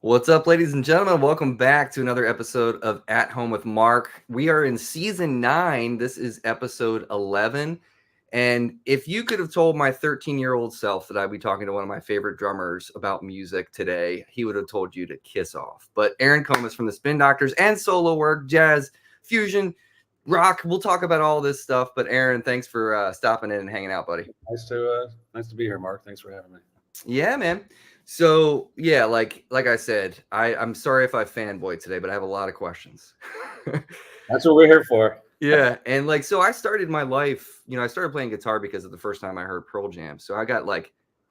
What's up, ladies and gentlemen? Welcome back to another episode of At Home with Mark. We are in season 9. This is episode 11. And if you could have told my 13-year-old self that I'd be talking to one of my favorite drummers about music today, he would have told you to kiss off. But Aaron Comas from the Spin Doctors and solo work, jazz, fusion, rock. We'll talk about all this stuff. But Aaron, thanks for stopping in and hanging out, buddy. Nice to be here, Mark. Thanks for having me. Yeah, man. So yeah, like I said, I'm sorry if I fanboy today, but I have a lot of questions. That's what we're here for. Yeah, and so I started my life, I started playing guitar because of the first time I heard Pearl Jam. So I got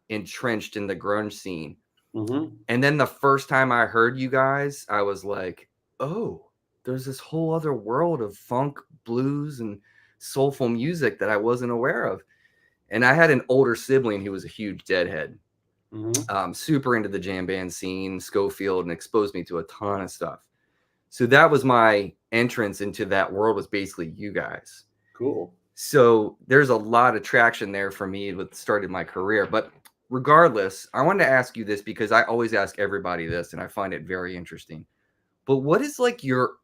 entrenched in the grunge scene. Mm-hmm. And then the first time I heard you guys, I was like, oh, there's this whole other world of funk, blues, and soulful music that I wasn't aware of. And I had an older sibling who was a huge Deadhead. Super into the jam band scene, Schofield, and exposed me to a ton of stuff. So that was my entrance into that world, was basically you guys. Cool. So there's a lot of traction there for me with started my career. But regardless, I wanted to ask you this because I always ask everybody this, and I find it very interesting. But what is your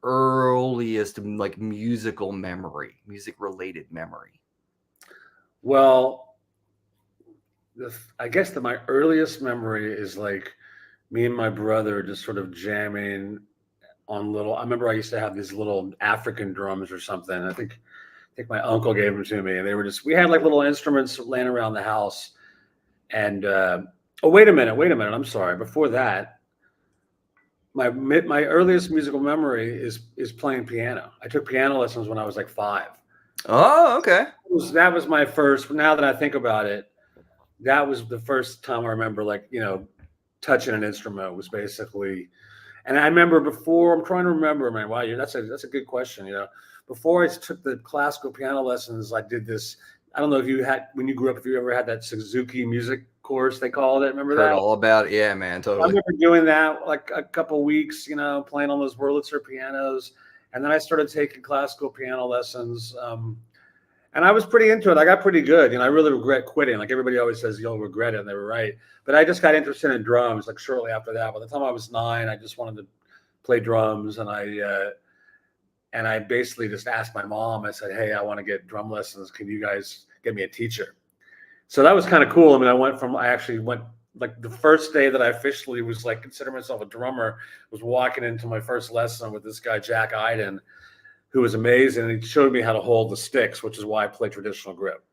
earliest musical memory, music related memory? Well, I guess that my earliest memory is me and my brother just sort of jamming on I remember I used to have these little African drums or something. I think my uncle gave them to me, and they were we had little instruments laying around the house. And wait a minute. I'm sorry. Before that, my earliest musical memory is playing piano. I took piano lessons when I was 5. Oh, okay. That was my first. Now that I think about it, that was the first time I remember touching an instrument was basically. And I remember before, I'm trying to remember, man. Wow, that's a good question. Before I took the classical piano lessons, I did this. I don't know if you had, when you grew up, if you ever had that Suzuki music course, they called it. Remember that? Heard all about it. Yeah, man, totally. I remember doing that a couple weeks, playing on those Wurlitzer pianos. And then I started taking classical piano lessons. And I was pretty into it. I got pretty good. I really regret quitting. Everybody always says, you'll regret it. And they were right. But I just got interested in drums shortly after that. By the time I was 9, I just wanted to play drums. And I basically just asked my mom. I said, hey, I want to get drum lessons. Can you guys get me a teacher? So that was kind of cool. I actually went the first day that I officially was consider myself a drummer, was walking into my first lesson with this guy, Jack Iden, who was amazing. And he showed me how to hold the sticks, which is why I play traditional grip.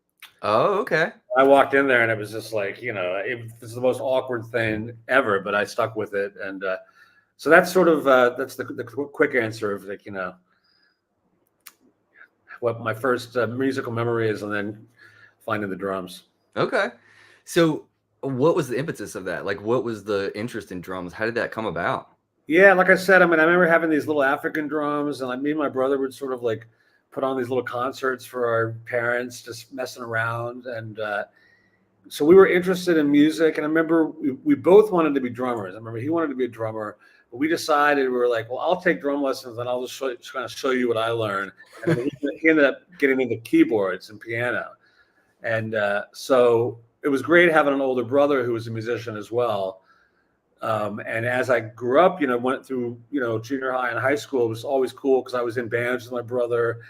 Oh, okay. I walked in there and it was just it was the most awkward thing ever, but I stuck with it. And so that's sort of, that's the quick answer of what my first musical memory is, and then finding the drums. Okay. So what was the impetus of that? What was the interest in drums? How did that come about? Yeah, like I said, I remember having these little African drums, and me and my brother would sort of put on these little concerts for our parents, just messing around. And so we were interested in music. And I remember we both wanted to be drummers. I remember he wanted to be a drummer, but we decided, we were well, I'll take drum lessons and I'll just kind of show you what I learned. And he ended up getting into keyboards and piano. And so it was great having an older brother who was a musician as well. And as I grew up, went through, junior high and high school, it was always cool because I was in bands with my brother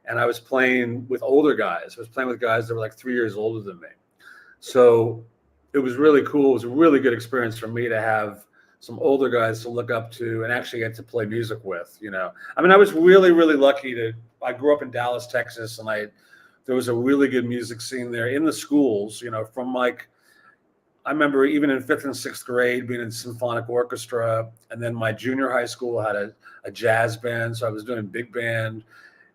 and I was playing with older guys. I was playing with guys that were 3 years older than me. So it was really cool. It was a really good experience for me to have some older guys to look up to and actually get to play music with, I was really, really lucky I grew up in Dallas, Texas, and there was a really good music scene there in the schools, from I remember even in 5th and 6th grade being in symphonic orchestra. And then my junior high school had a jazz band. So I was doing big band.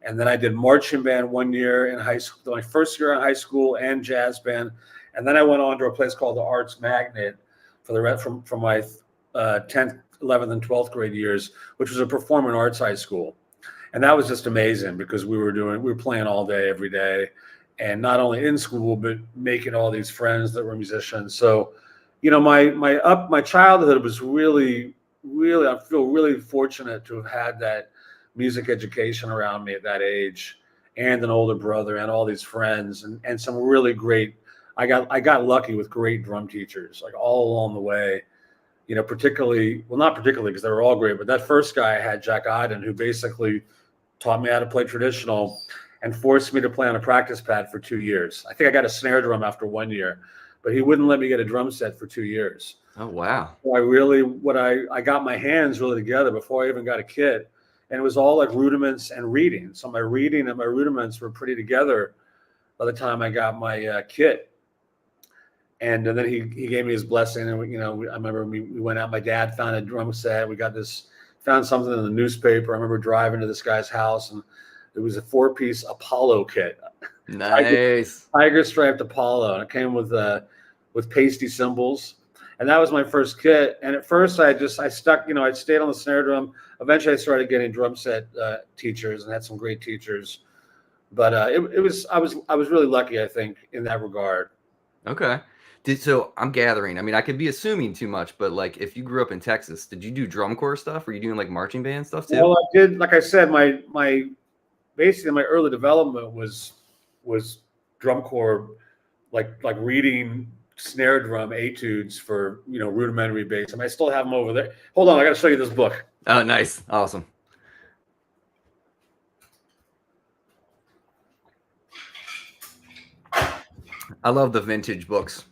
And then I did marching band 1 year in high school, my first year in high school, and jazz band. And then I went on to a place called the Arts Magnet for the rest from my 10th, 11th, and 12th grade years, which was a performing arts high school. And that was just amazing because we were playing all day, every day. And not only in school, but making all these friends that were musicians. So, my childhood was really, really, I feel really fortunate to have had that music education around me at that age, and an older brother and all these friends and some really great. I got lucky with great drum teachers all along the way. particularly, well, not particularly because they were all great, but that first guy I had, Jack Iden, who basically taught me how to play traditional and forced me to play on a practice pad for 2 years. I think I got a snare drum after 1 year, but he wouldn't let me get a drum set for 2 years. Oh, wow. So I got my hands really together before I even got a kit. And it was all like rudiments and reading. So my reading and my rudiments were pretty together by the time I got my kit. And then he gave me his blessing. And, I remember we went out, my dad found a drum set. We found something in the newspaper. I remember driving to this guy's house, and it was a 4-piece Apollo kit. Nice. Tiger striped Apollo. And it came with pasty cymbals. And that was my first kit. And at first I stuck, I stayed on the snare drum. Eventually I started getting drum set teachers and had some great teachers. But I was really lucky, I think, in that regard. Okay. So I'm gathering. I mean, I could be assuming too much, but like if you grew up in Texas, did you do drum corps stuff? Were you doing like marching band stuff too? Well, I did. Like I said, my basically my early development was drum corps, like reading snare drum etudes for rudimentary bass. I still have them over there. Hold on, I got to show you this book. Oh, nice, awesome. I love the vintage books.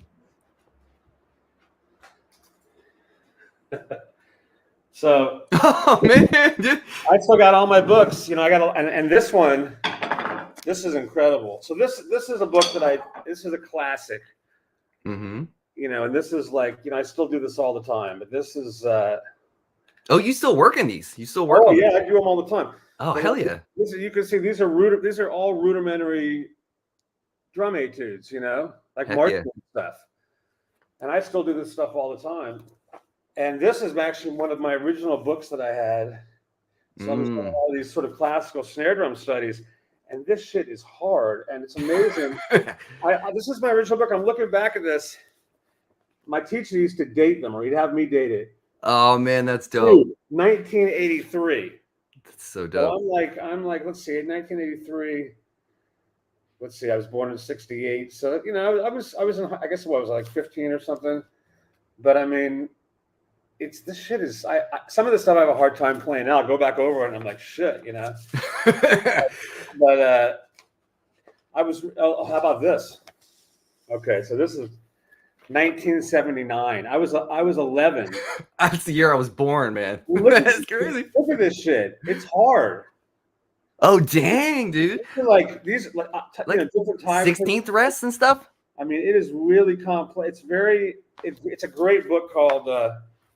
So, oh man, dude. I still got all my books. I got and this one, this is incredible. So this is a book this is a classic. Mm-hmm. And this is like, I still do this all the time, but this is. Oh, you still work in these? You still work? Oh yeah, I do them all the time. Oh hell yeah! You can see these are all rudimentary drum etudes, like marching stuff. And I still do this stuff all the time. And this is actually one of my original books that I had. So I'm doing all these sort of classical snare drum studies. And this shit is hard, and it's amazing. This is my original book. I'm looking back at this. My teacher used to date them, or he'd have me date it. Oh man, that's dope. Dude, 1983. That's so dope. So I'm like, let's see, 1983. Let's see, I was born in '68. So I was in, I guess what was I, like 15 or something. But I mean, this shit is. Some of the stuff I have a hard time playing now. I'll go back over it and I'm like, shit, But I was. Oh, how about this? Okay, so this is 1979. I was 11. That's the year I was born, man. That's crazy. Look at this shit. It's hard. Oh dang, dude! Like these, like different times. 16th rests and stuff. I mean, it is really complex. It's a great book called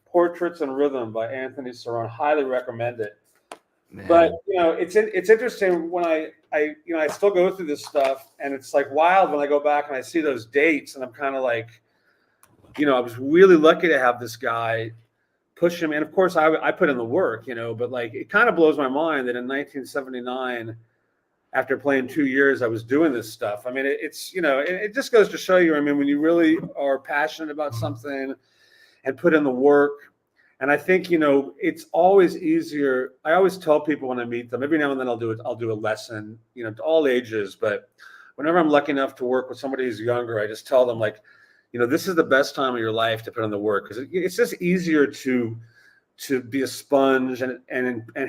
Portraits and Rhythm by Anthony Cerrone. Highly recommend it. Man. But it's interesting when I still go through this stuff, and it's like wild when I go back and I see those dates, and I'm kind of like, I was really lucky to have this guy push him, and of course I put in the work, but like it kind of blows my mind that in 1979, after playing 2 years, I was doing this stuff. I mean, it just goes to show you. I mean, when you really are passionate about something and put in the work. And I think, it's always easier. I always tell people when I meet them, every now and then I'll do a lesson, to all ages. But whenever I'm lucky enough to work with somebody who's younger, I just tell them like, this is the best time of your life to put in the work, because it's just easier to be a sponge and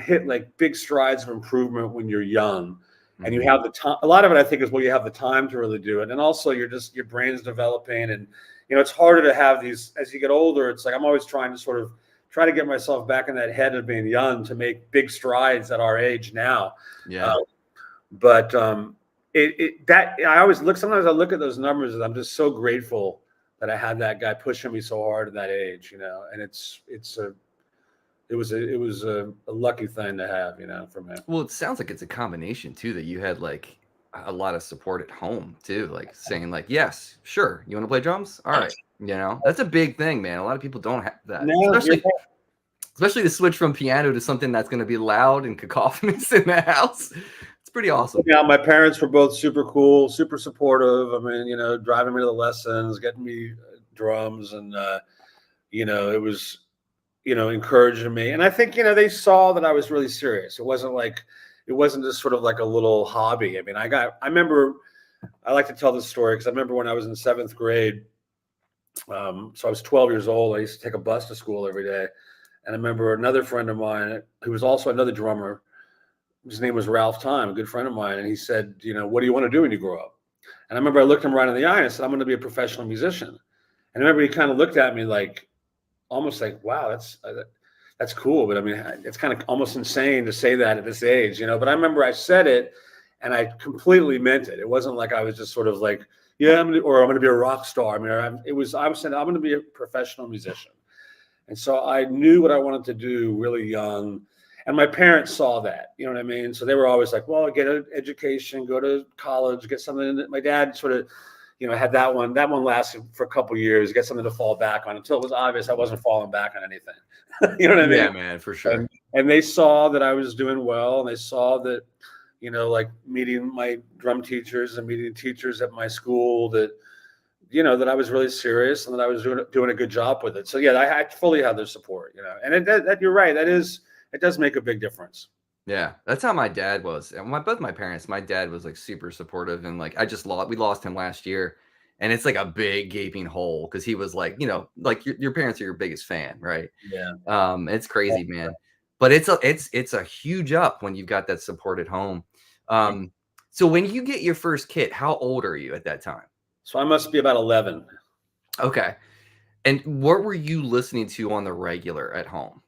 hit like big strides of improvement when you're young. And you have the time. A lot of it, I think, is you have the time to really do it. And also your brain's developing, and, it's harder to have these as you get older. It's like, I'm always trying to try to get myself back in that head of being young to make big strides at our age now. Yeah. I always sometimes I look at those numbers and I'm just so grateful that I had that guy pushing me so hard at that age, and it was a lucky thing to have, for me. Well, it sounds like it's a combination too, that you had like a lot of support at home too, like saying like, yes, sure, you want to play drums, all right, that's a big thing, man. A lot of people don't have that. No, especially to switch from piano to something that's going to be loud and cacophonous in the house. It's pretty awesome. Yeah, my parents were both super cool, super supportive. I mean, driving me to the lessons, getting me drums, and it was encouraging me. And I think, they saw that I was really serious. It wasn't just sort of like a little hobby. I mean, I remember, I like to tell this story because I remember when I was in 7th grade, So I was 12 years old. I used to take a bus to school every day. And I remember another friend of mine who was also another drummer. His name was Ralph Time, a good friend of mine. And he said, what do you want to do when you grow up? And I remember I looked him right in the eye and I said, I'm going to be a professional musician. And I remember he kind of looked at me like, almost like, wow, that's cool. But I mean, it's kind of almost insane to say that at this age, but I remember I said it and I completely meant it. It wasn't like I was just sort of like, yeah, I'm going to be a rock star. I mean, I was saying I'm going to be a professional musician. And so I knew what I wanted to do really young. And my parents saw that, you know what I mean? So they were always like, well, get an education, go to college, get something. My dad sort of, had that one lasted for a couple of years, get something to fall back on until it was obvious I wasn't falling back on anything. You know what I mean? Yeah, man, for sure. And they saw that I was doing well, and they saw that, like meeting my drum teachers and meeting teachers at my school that, that I was really serious and that I was doing a good job with it. So yeah, I fully had their support, and that you're right. It does make a big difference. Yeah, that's how my dad was. And both my parents, my dad was like super supportive, and like we lost him last year, and it's like a big gaping hole because he was like, like your parents are your biggest fan, right? Yeah. It's crazy, man. But it's a huge up when you've got that support at home. So when you get your first kit, how old are you at that time? So I must be about 11. Okay. And what were you listening to on the regular at home?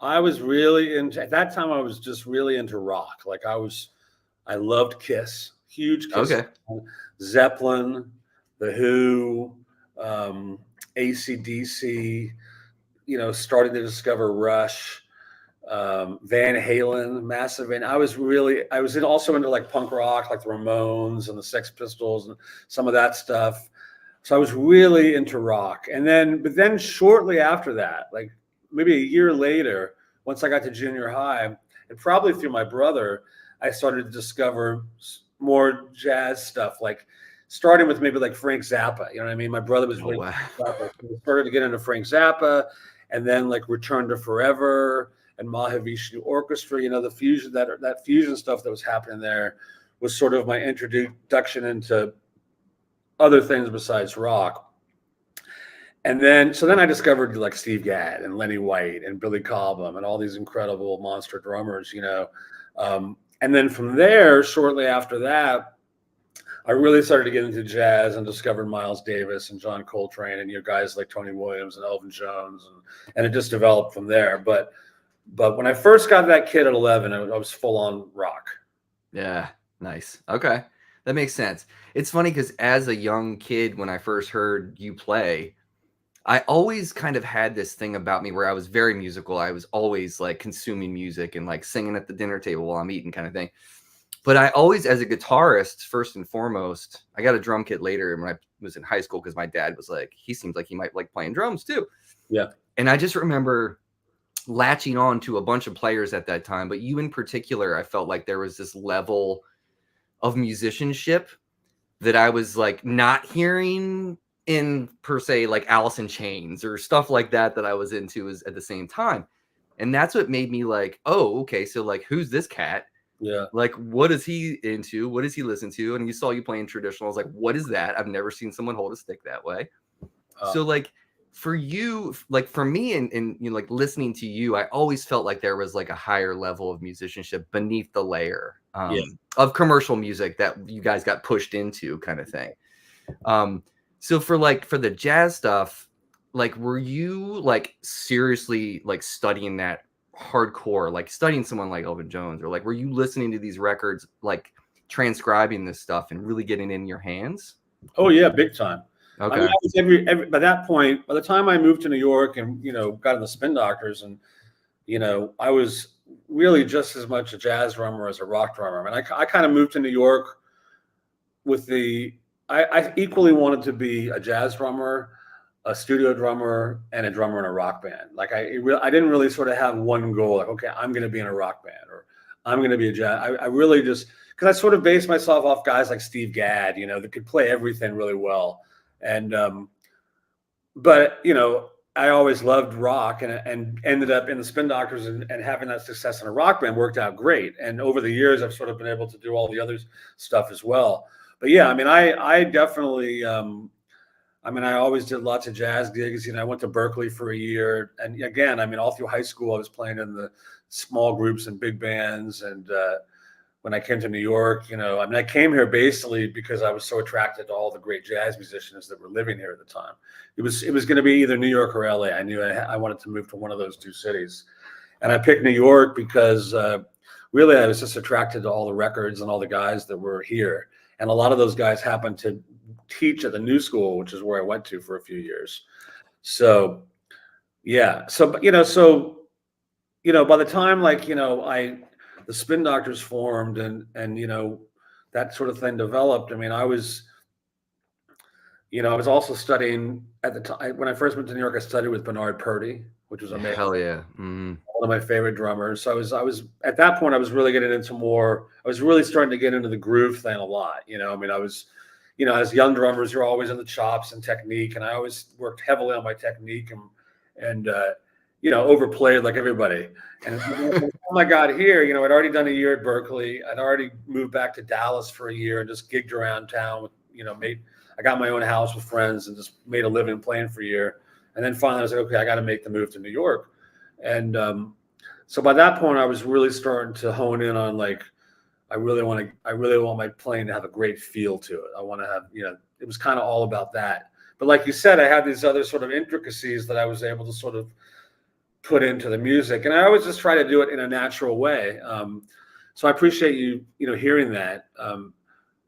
I was really at that time. I was just really into rock. Like I loved Kiss, huge Kiss. Okay. Zeppelin, The Who, AC/DC, starting to discover Rush, Van Halen, massive. And I was also into like punk rock, like the Ramones and the Sex Pistols and some of that stuff. So I was really into rock. But then shortly after that, like maybe a year later, once I got to junior high, and probably through my brother, I started to discover more jazz stuff, like starting with maybe like Frank Zappa. You know what I mean? My brother was really Zappa. So we started to get into Frank Zappa, and then like Return to Forever and Mahavishnu Orchestra. The fusion that fusion stuff that was happening there was sort of my introduction into other things besides rock. And then I discovered like Steve Gadd and Lenny White and Billy Cobham and all these incredible monster drummers, and then from there, shortly after that, I really started to get into jazz and discovered Miles Davis and John Coltrane and guys like Tony Williams and Elvin Jones, and it just developed from there. But when I first got that kit at 11, I was full on rock. Yeah, nice. Okay, that makes sense. It's funny because as a young kid, when I first heard you play, I always kind of had this thing about me where I was very musical. I was always like consuming music and like singing at the dinner table while I'm eating kind of thing. But I always, as a guitarist, first and foremost, I got a drum kit later when I was in high school because my dad was like, he seems like he might like playing drums too. Yeah. And I just remember latching on to a bunch of players at that time. But you in particular, I felt like there was this level of musicianship that I was like not hearing in per se like Alice in Chains or stuff like that I was into at the same time. And that's what made me like, oh, okay, so like who's this cat? Yeah. Like what is he into? What does he listen to? And you saw you playing traditional. I was like, what is that? I've never seen someone hold a stick that way. So like for you, like for me and like listening to you, I always felt like there was like a higher level of musicianship beneath the layer of commercial music that you guys got pushed into kind of thing. So for the jazz stuff, like, were you like seriously like studying that hardcore, like studying someone like Elvin Jones, or like, were you listening to these records, like transcribing this stuff and really getting in your hands? Oh yeah, big time. Okay. I mean, I was by that point, by the time I moved to New York and, got in the Spin Doctors and, I was really just as much a jazz drummer as a rock drummer. I mean, I kind of moved to New York with I equally wanted to be a jazz drummer, a studio drummer, and a drummer in a rock band. Like I didn't really sort of have one goal. Like, okay, I'm going to be in a rock band or I'm going to be a jazz. I really just, because I sort of based myself off guys like Steve Gadd, that could play everything really well. And, but I always loved rock and ended up in the Spin Doctors and having that success in a rock band worked out great. And over the years, I've sort of been able to do all the other stuff as well. But yeah, I mean, I definitely I mean, I always did lots of jazz gigs. I went to Berkeley for a year, and again, I mean, all through high school, I was playing in the small groups and big bands. And when I came to New York, I mean, I came here basically because I was so attracted to all the great jazz musicians that were living here at the time. It was going to be either New York or LA. I knew I wanted to move to one of those two cities, and I picked New York because really I was just attracted to all the records and all the guys that were here, and a lot of those guys happened to teach at the New School, which is where I went to for a few years. So yeah, so by the time the Spin Doctors formed and that sort of thing developed. I mean, I was also studying at the time when I first went to New York. I studied with Bernard Purdie, which was amazing. Hell yeah. One of my favorite drummers. So I was at that point, I was really getting into I was really starting to get into the groove thing a lot. I mean, I was, as young drummers, you're always in the chops and technique. And I always worked heavily on my technique and overplayed like everybody. And when I got here, I'd already done a year at Berkeley. I'd already moved back to Dallas for a year and just gigged around town with, I got my own house with friends and just made a living playing for a year. And then finally I was like, okay, I got to make the move to New York. And so by that point I was really starting to hone in on I really want my playing to have a great feel to it. I want to have, it was kind of all about that. But like you said, I had these other sort of intricacies that I was able to sort of put into the music. And I always just try to do it in a natural way. So I appreciate you hearing that.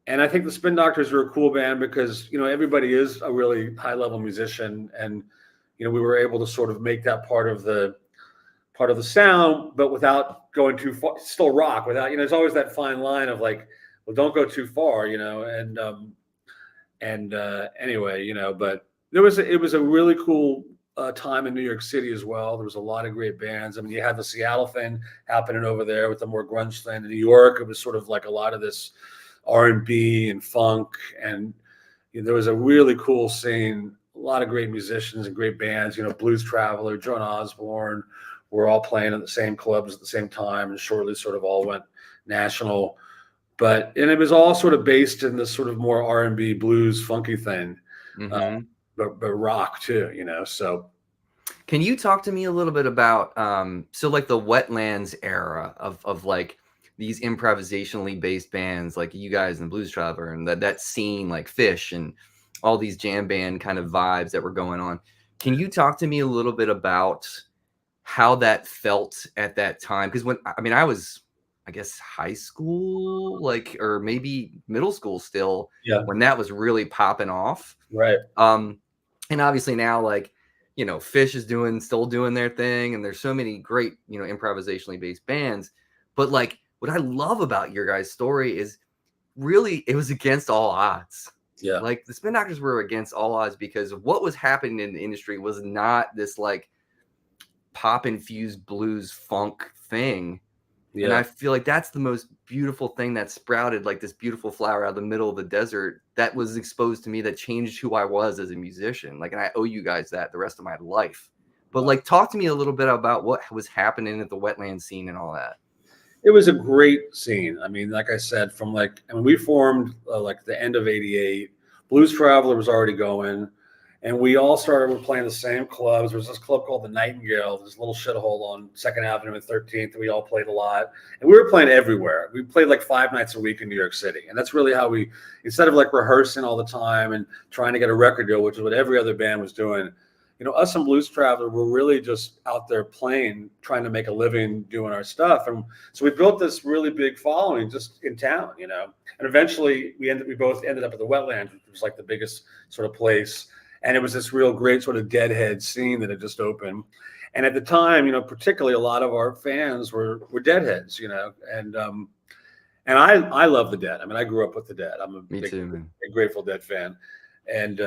And I think the Spin Doctors are a cool band because, everybody is a really high level musician. And, we were able to sort of make that part of the sound, but without going too far, still rock without, there's always that fine line of well, don't go too far, and anyway, but it was a really cool time in New York City as well. There was a lot of great bands. I mean, you had the Seattle thing happening over there with the more grunge thing. In New York, it was sort of like a lot of this R&B and funk, and there was a really cool scene. A lot of great musicians and great bands. Blues Traveler, Joan Osborne, were all playing at the same clubs at the same time, and shortly sort of all went national. And it was all sort of based in this sort of more R&B, blues, funky thing. Mm-hmm. But rock too, so. Can you talk to me a little bit about the Wetlands era of these improvisationally based bands like you guys and Blues Traveler and that scene like Fish and all these jam band kind of vibes that were going on? Can you talk to me a little bit about how that felt at that time? Because I was, I guess, high school, or maybe middle school still, when that was really popping off. Right. And obviously now, Fish is still doing their thing, and there's so many great, improvisationally based bands. But what I love about your guys' story is really it was against all odds. Yeah. The Spin Doctors were against all odds because what was happening in the industry was not this pop infused blues funk thing. Yeah. And I feel like that's the most beautiful thing that sprouted this beautiful flower out of the middle of the desert that was exposed to me, that changed who I was as a musician. And I owe you guys that the rest of my life. But talk to me a little bit about what was happening at the Wetland scene and all that. It was a great scene. I mean, like I said, from we formed the end of '88. Blues Traveler was already going, and we all started playing the same clubs. There was this club called the Nightingale, this little shithole on 2nd Avenue and 13th that we all played a lot. And we were playing everywhere. We played 5 nights a week in New York City. And that's really how we, instead of rehearsing all the time and trying to get a record deal, which is what every other band was doing, us and Blues Traveler were really just out there playing, trying to make a living doing our stuff. And so we built this really big following just in town, and eventually we both ended up at the Wetlands, which was the biggest sort of place. And it was this real great sort of Deadhead scene that had just opened. And at the time, particularly a lot of our fans were Deadheads, and I love the Dead. I mean, I grew up with the Dead. I'm a big Grateful Dead fan. And,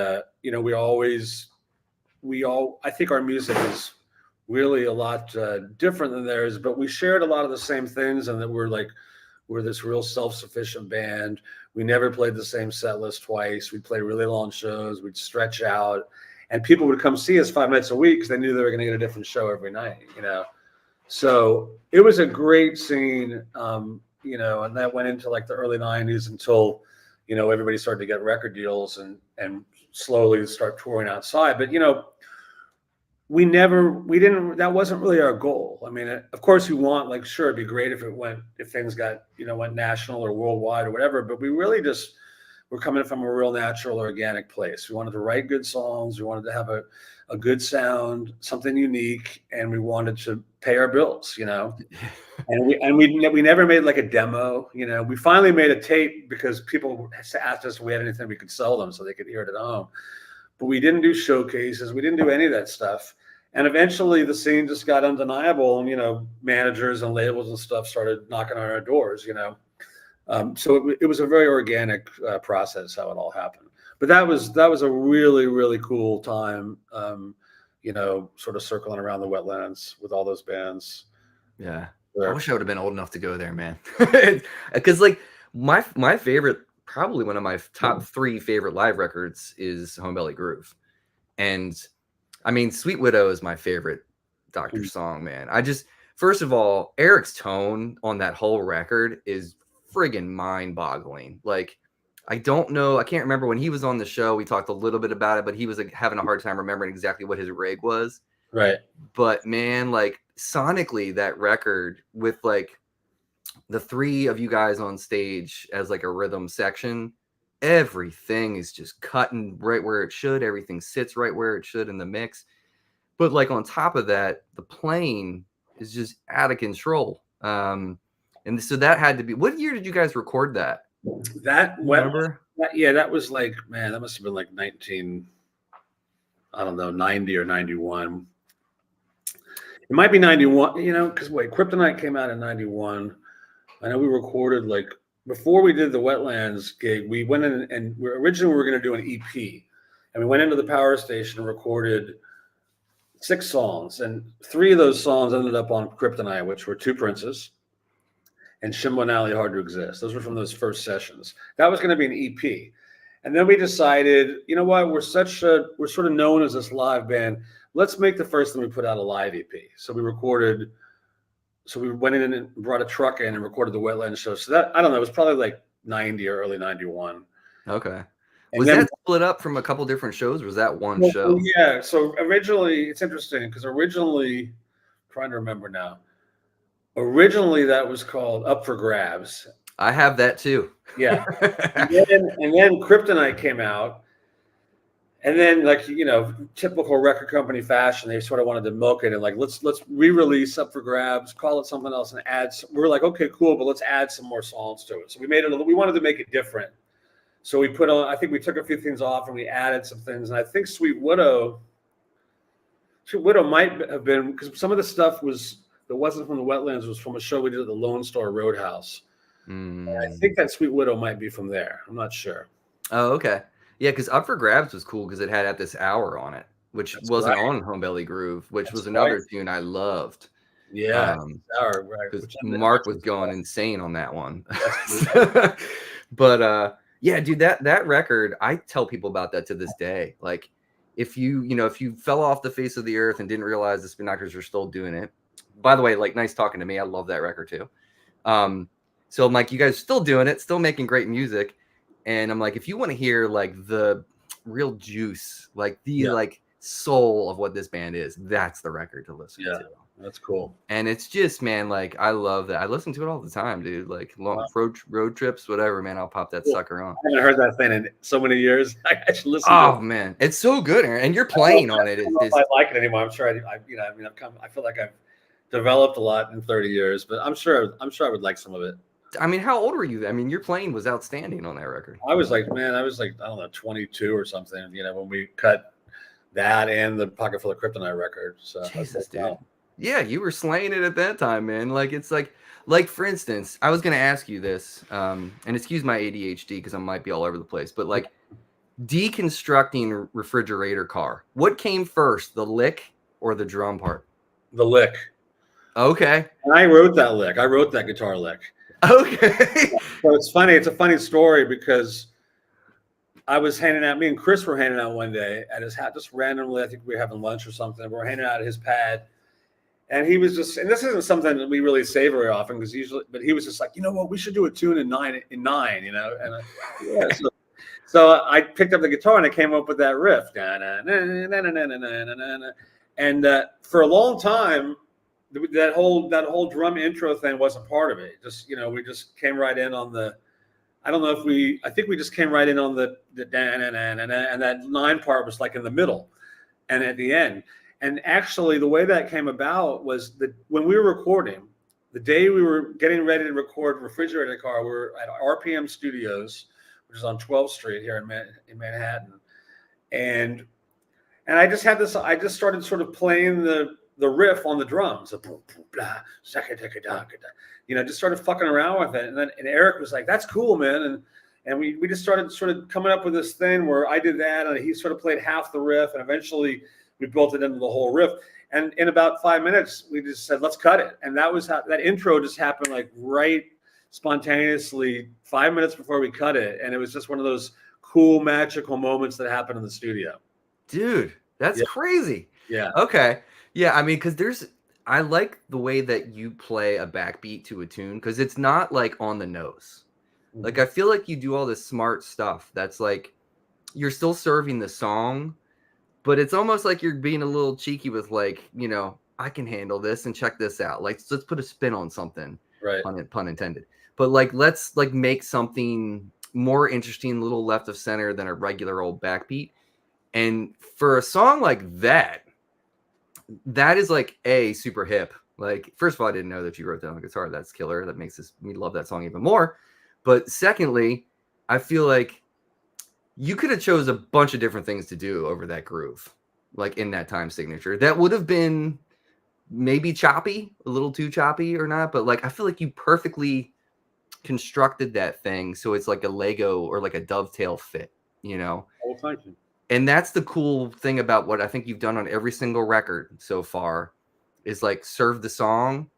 I think our music is really a lot different than theirs, but we shared a lot of the same things, and that we're this real self-sufficient band. We never played the same set list twice. We'd play really long shows. We'd stretch out, and people would come see us 5 nights a week because they knew they were going to get a different show every night, So it was a great scene, and that went into the early '90s until, everybody started to get record deals and slowly start touring outside. But that wasn't really our goal. I mean, of course, we want, like, sure, it'd be great if things got, went national or worldwide or whatever. But we really just were coming from a real natural, organic place. We wanted to write good songs. We wanted to have a good sound, something unique, and we wanted to pay our bills, And we never made like a demo, We finally made a tape because people asked us if we had anything we could sell them so they could hear it at home. But we didn't do showcases. We didn't do any of that stuff. And eventually the scene just got undeniable, and managers and labels and stuff started knocking on our doors, So it was a very organic process how it all happened. But that was a really, really cool time, sort of circling around the wetlands with all those bands. Yeah. I wish I would have been old enough to go there, man. Because like my favorite, probably one of my top 3 favorite live records is Home Belly Groove. And I mean, Sweet Widow is my favorite Doctor song, man. First of all, Eric's tone on that whole record is friggin' mind-boggling. Like, I don't know, I can't remember when he was on the show, we talked a little bit about it, but he was like having a hard time remembering exactly what his rig was. Right. But man, like sonically, that record with like the 3 of you guys on stage as like a rhythm section, everything is just cutting right where it should. Everything sits right where it should in the mix. But like on top of that, the playing is just out of control. And so that had to be, what year did you guys record that? That was like, man, that must have been like 90 or 91. It might be 91, because Kryptonite came out in 91. I know we recorded, like, before we did the Wetlands gig, we went in and originally we were going to do an EP. And we went into the power station and recorded 6 songs. And 3 of those songs ended up on Kryptonite, which were 2 Princes and Shimbo and Ali, Hard to Exist. Those were from those first sessions. That was going to be an EP. And then we decided, you know what, we're sort of known as this live band. Let's make the first thing we put out a live EP. So we went in and brought a truck in and recorded the Wetlands show. So that, I don't know, it was probably like 90 or early 91. Okay. Was that split up from a couple different shows, or was that one show? Yeah. So originally, it's interesting because trying to remember now, originally that was called Up for Grabs. I have that too. Yeah. and then Kryptonite came out. And then, like, typical record company fashion, they sort of wanted to milk it and like, let's re-release Up for Grabs, call it something else, and we're like, okay, cool, but let's add some more songs to it. So we wanted to make it different. So we I think we took a few things off and we added some things. And I think Sweet Widow might have been, because some of the stuff that wasn't from the Wetlands was from a show we did at the Lone Star Roadhouse. And I think that Sweet Widow might be from there. I'm not sure. Oh, okay. Yeah, because Up for Grabs was cool because it had At This Hour on it, which wasn't on Home Belly Groove, which was another tune I loved. Yeah, because Mark was going insane on that one. But yeah, dude, that record, I tell people about that to this day. Like, if you fell off the face of the earth and didn't realize the Spin Doctors are still doing it. By the way, like, nice talking to me. I love that record too. So I'm like, you guys are still doing it, still making great music. And I'm like, if you want to hear like the real juice, like like soul of what this band is, that's the record to listen to. That's cool. And it's just, man, like, I love that. I listen to it all the time, dude. Like long road trips, whatever, man. I'll pop that sucker on. I haven't heard that thing in so many years. I should listen. Oh man, it's so good, Aaron. And you're playing on it. I like it anymore. I'm sure I feel like I've developed a lot in 30 years, but I'm sure I would like some of it. I mean, how old were you? I mean, your playing was outstanding on that record. I was like, I don't know, 22 or something, when we cut that and the Pocket Full of Kryptonite record. So Jesus, dude. Wow. Yeah, you were slaying it at that time, man. Like, it's like for instance, I was going to ask you this, and excuse my ADHD because I might be all over the place, but like deconstructing Refrigerator Car, what came first, the lick or the drum part? The lick. Okay. And I wrote that lick. I wrote that guitar lick. Okay. So it's funny. It's a funny story because me and Chris were hanging out one day at his house, just randomly. I think we were having lunch or something. We're hanging out at his pad. And he was just, and this isn't something that we really say very often but he was just like, you know what, we should do a tune in nine, And So I picked up the guitar and I came up with that riff. And for a long time, that whole drum intro thing wasn't part of it. Just, we just came right in on the, I don't know if I think we just came right in on the and that line part was like in the middle and at the end. And actually the way that came about was that when we were recording, the day we were getting ready to record Refrigerator Car, we were at RPM Studios, which is on 12th Street here in Manhattan. And I just started sort of playing the riff on the drums, just started fucking around with it. And Eric was like, "That's cool, man." And we just started sort of coming up with this thing where I did that and he sort of played half the riff, and eventually we built it into the whole riff. And in about 5 minutes, we just said, "Let's cut it." And that was how that intro just happened, like right spontaneously 5 minutes before we cut it. And it was just one of those cool, magical moments that happened in the studio. Dude, that's crazy. Yeah. Okay. Yeah. I mean, because I like the way that you play a backbeat to a tune because it's not like on the nose. Mm-hmm. Like, I feel like you do all this smart stuff that's like you're still serving the song, but it's almost like you're being a little cheeky with like, I can handle this and check this out. Like, let's put a spin on something. Right. Pun intended. But like, let's like make something more interesting, a little left of center than a regular old backbeat. And for a song like that is like super hip. Like, first of all, I didn't know that you wrote that on guitar. That's killer. That makes me love that song even more. But secondly, I feel like you could have chose a bunch of different things to do over that groove, like in that time signature. That would have been maybe choppy, a little too choppy or not. But like, I feel like you perfectly constructed that thing so it's like a Lego or like a dovetail fit, Oh, thank you. And that's the cool thing about what I think you've done on every single record so far is like serve the song,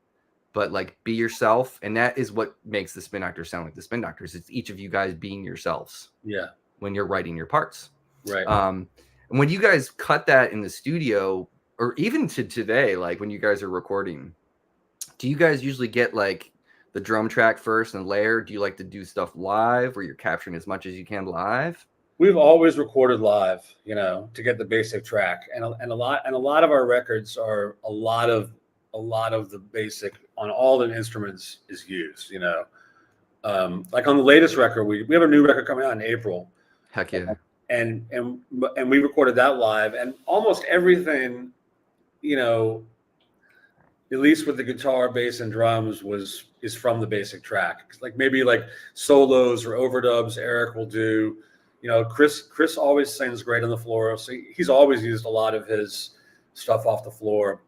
but like be yourself. And that is what makes the Spin Doctors sound like the Spin Doctors. It's each of you guys being yourselves. Yeah. When you're writing your parts. Right. And when you guys cut that in the studio, or even to today, like when you guys are recording, do you guys usually get like the drum track first and layer? Do you like to do stuff live where you're capturing as much as you can live? We've always recorded live, to get the basic track, and a lot of our records are a lot of the basic on all the instruments is used. Like on the latest record, we have a new record coming out in April. Heck yeah! And we recorded that live, and almost everything, at least with the guitar, bass, and drums, is from the basic track. Like maybe like solos or overdubs, Eric will do. Chris always sings great on the floor, so he's always used a lot of his stuff off the floor.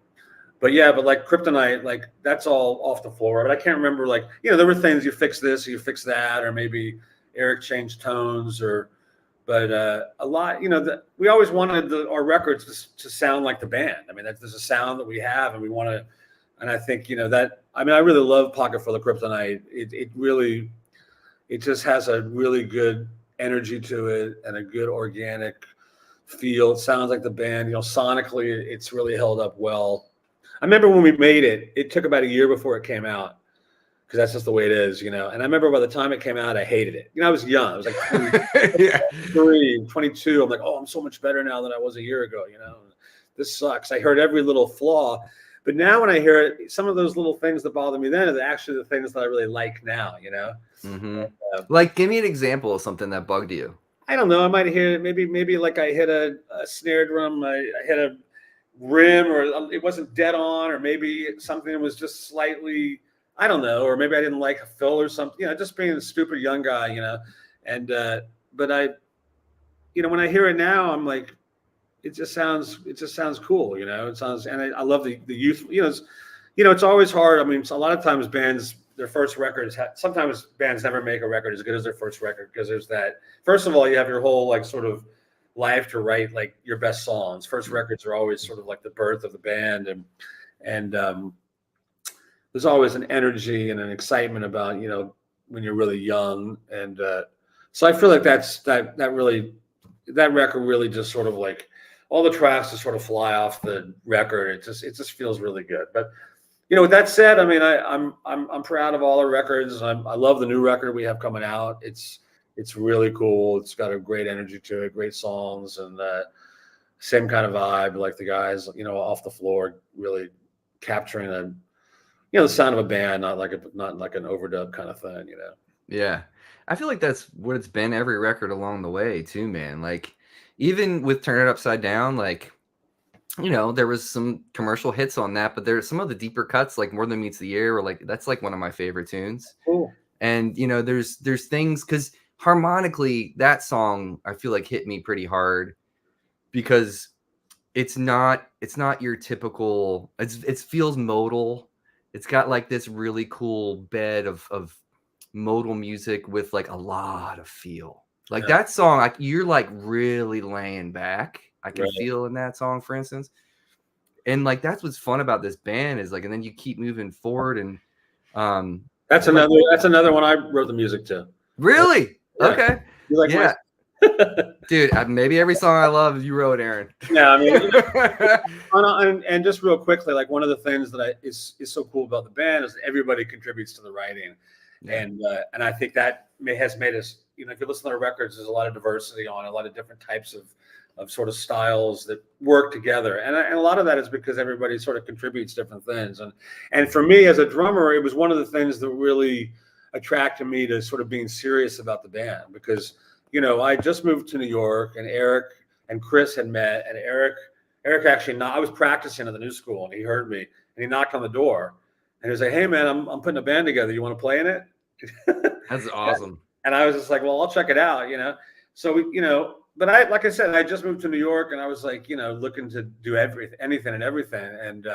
But like Kryptonite, like that's all off the floor. But I can't remember, like, there were things you fix this, or you fix that, or maybe Eric changed tones, but a lot, we always wanted our records to sound like the band. I mean, there's a sound that we have, and we want to, and I think, I really love Pocket Full of Kryptonite. It just has a really good energy to it and a good organic feel. It sounds like the band, sonically, it's really held up well. I remember when we made it, it took about a year before it came out because that's just the way it is, And I remember by the time it came out, I hated it. I was young. I was like 23, 22. I'm like, oh, I'm so much better now than I was a year ago, This sucks. I heard every little flaw. But now when I hear it, some of those little things that bother me then are actually the things that I really like now, Mm-hmm. Like, give me an example of something that bugged you. I don't know. I might hear maybe like I hit a snare drum, I hit a rim, or it wasn't dead on, or maybe something was just slightly, I don't know, or maybe I didn't like a fill or something. Just being a stupid young guy, And but I, when I hear it now, I'm like, it just sounds cool, It sounds, and I love the youth. It's always hard. I mean, a lot of times bands, their first records, sometimes bands never make a record as good as their first record because there's that. First of all, you have your whole like sort of life to write like your best songs. First records are always sort of like the birth of the band, and there's always an energy and an excitement about when you're really young, and so I feel like that record really just sort of like all the tracks just sort of fly off the record. It just feels really good. But with that said, I mean, I'm proud of all our records. I love the new record we have coming out. It's It's really cool. It's got a great energy to it, great songs, and same kind of vibe. Like the guys, off the floor, really capturing the sound of a band, not like an overdub kind of thing. Yeah. I feel like that's what it's been every record along the way too, man. Like even with Turn It Upside Down, like, there was some commercial hits on that, but there's some of the deeper cuts, like More Than Meets the Ear, or like that's like one of my favorite tunes. Cool. And there's things, because harmonically that song I feel like hit me pretty hard, because it's not your typical, it feels modal. It's got like this really cool bed of modal music with like a lot of feel. Like that song, like you're like really laying back. I can feel in that song, for instance. And like that's what's fun about this band is like, and then you keep moving forward, and that's another one I wrote the music to. Really? Yeah. Okay. You like yeah. Dude, maybe every song I love you wrote, Aaron. Yeah, I mean, and just real quickly, like one of the things that is so cool about the band is that everybody contributes to the writing, and I think that has made us, if you listen to our records, there's a lot of diversity on a lot of different types of sort of styles that work together, and a lot of that is because everybody sort of contributes different things, and for me as a drummer, it was one of the things that really attracted me to sort of being serious about the band, because I just moved to New York, and Eric and Chris had met, and Eric actually, I was practicing at the new school, and he heard me, and he knocked on the door, and he was like, "Hey man, I'm putting a band together. You want to play in it?" That's awesome. And I was just like, "Well, I'll check it out," So but like I said, I just moved to New York, and I was like, looking to do anything and everything, and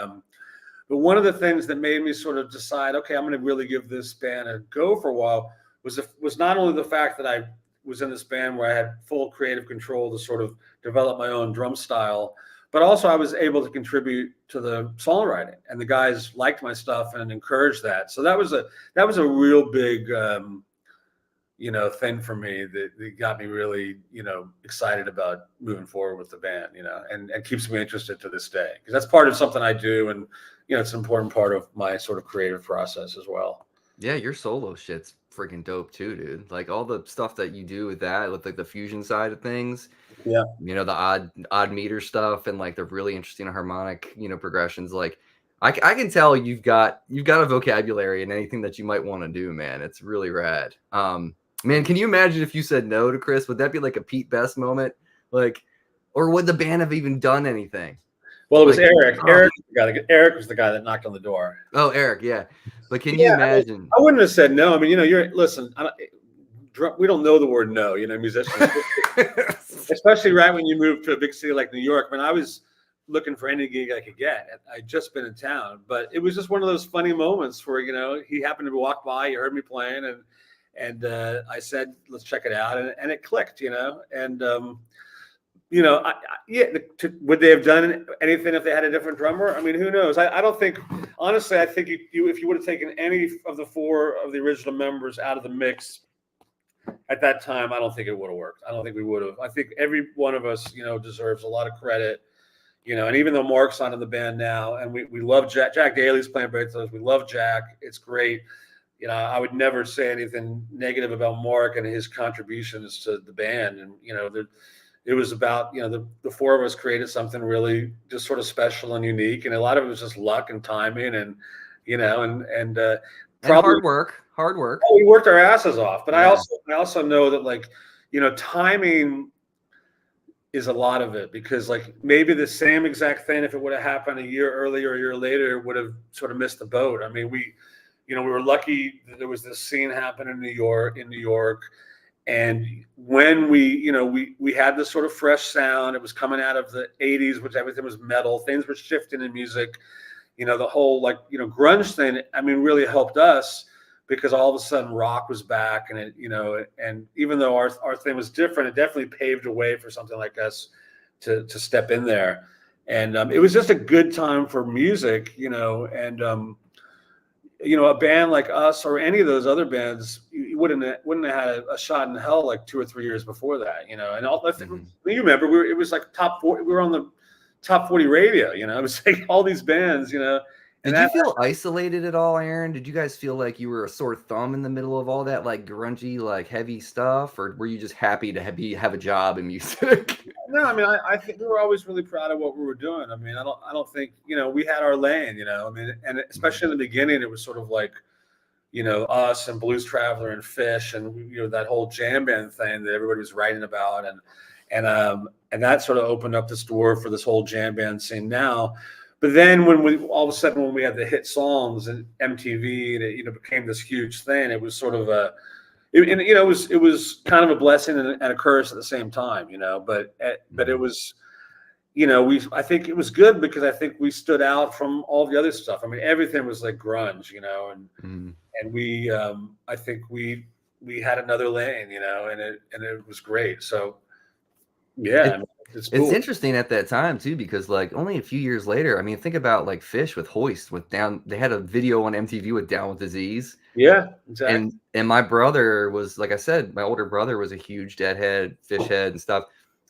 but one of the things that made me sort of decide, okay, I'm going to really give this band a go for a while, was not only the fact that I was in this band where I had full creative control to sort of develop my own drum style, but also I was able to contribute to the songwriting, and the guys liked my stuff and encouraged that. So that was a real big, thing for me that got me really, excited about moving forward with the band, and keeps me interested to this day, because that's part of something I do. And, it's an important part of my sort of creative process as well. Yeah, your solo shit's freaking dope too, dude. Like all the stuff that you do with that, with like the fusion side of things. Yeah. The odd meter stuff, and like the really interesting harmonic, progressions. Like I can tell you've got a vocabulary in anything that you might want to do, man. It's really rad. Man, can you imagine if you said no to Chris? Would that be like a Pete Best moment? Like, or would the band have even done anything? Well, it was Eric. Eric was the guy that knocked on the door. Oh, Eric, yeah. But can you imagine? I wouldn't have said no. I mean, listen, we don't know the word no, musicians, especially right when you move to a big city like New York. I mean, I was looking for any gig I could get. I'd just been in town, but it was just one of those funny moments where, he happened to walk by, he heard me playing, and I said, let's check it out. And it clicked, and, would they have done anything if they had a different drummer? I mean, who knows? I don't think, honestly, I think if you would have taken any of the four of the original members out of the mix at that time, I don't think it would have worked. I don't think we would have. I think every one of us, deserves a lot of credit, and even though Mark's not in the band now, and we love Jack Daly's playing bass, we love Jack. It's great. I would never say anything negative about Mark and his contributions to the band. And, it was about, the four of us created something really just sort of special and unique. And a lot of it was just luck and timing and, probably hard work. We worked our asses off. But yeah. I also know that, like, timing is a lot of it, because like maybe the same exact thing, if it would have happened a year earlier or a year later, would have sort of missed the boat. I mean, we were lucky that there was this scene happen in New York. And when we had this sort of fresh sound, it was coming out of the 80s, which everything was metal. Things were shifting in music. The whole grunge thing, I mean, really helped us, because all of a sudden rock was back, and and even though our thing was different, it definitely paved a way for something like us to step in there. And it was just a good time for music, and a band like us or any of those other bands, you wouldn't have had a shot in hell like 2 or 3 years before that, and all that. Mm-hmm. You remember, it was like top 40. We were on the top 40 radio. It was like all these bands, And Did you that, feel isolated at all, Aaron? Did you guys feel like you were a sore thumb in the middle of all that like grungy, like heavy stuff, or were you just happy to have a job in music? no, I mean, I think we were always really proud of what we were doing. I mean, I don't think, we had our lane, I mean, and especially in the beginning, it was sort of like, us and Blues Traveler and Fish and, that whole jam band thing that everybody was writing about. And that sort of opened up this door for this whole jam band scene now. But then when we all of a sudden when we had the hit songs and MTV and it became this huge thing, it was sort of it was kind of a blessing and a curse at the same time, But it was, I think it was good because I think we stood out from all the other stuff. I mean, everything was like grunge, and we I think we had another lane, and it was great. So yeah, I mean, it's cool. It's interesting at that time too, because like only a few years later, I mean, think about like Fish with Hoist with Down. They had a video on MTV with Down with Disease. Yeah, exactly. And my brother was, like I said, my older brother was a huge Deadhead, Fish head, and stuff.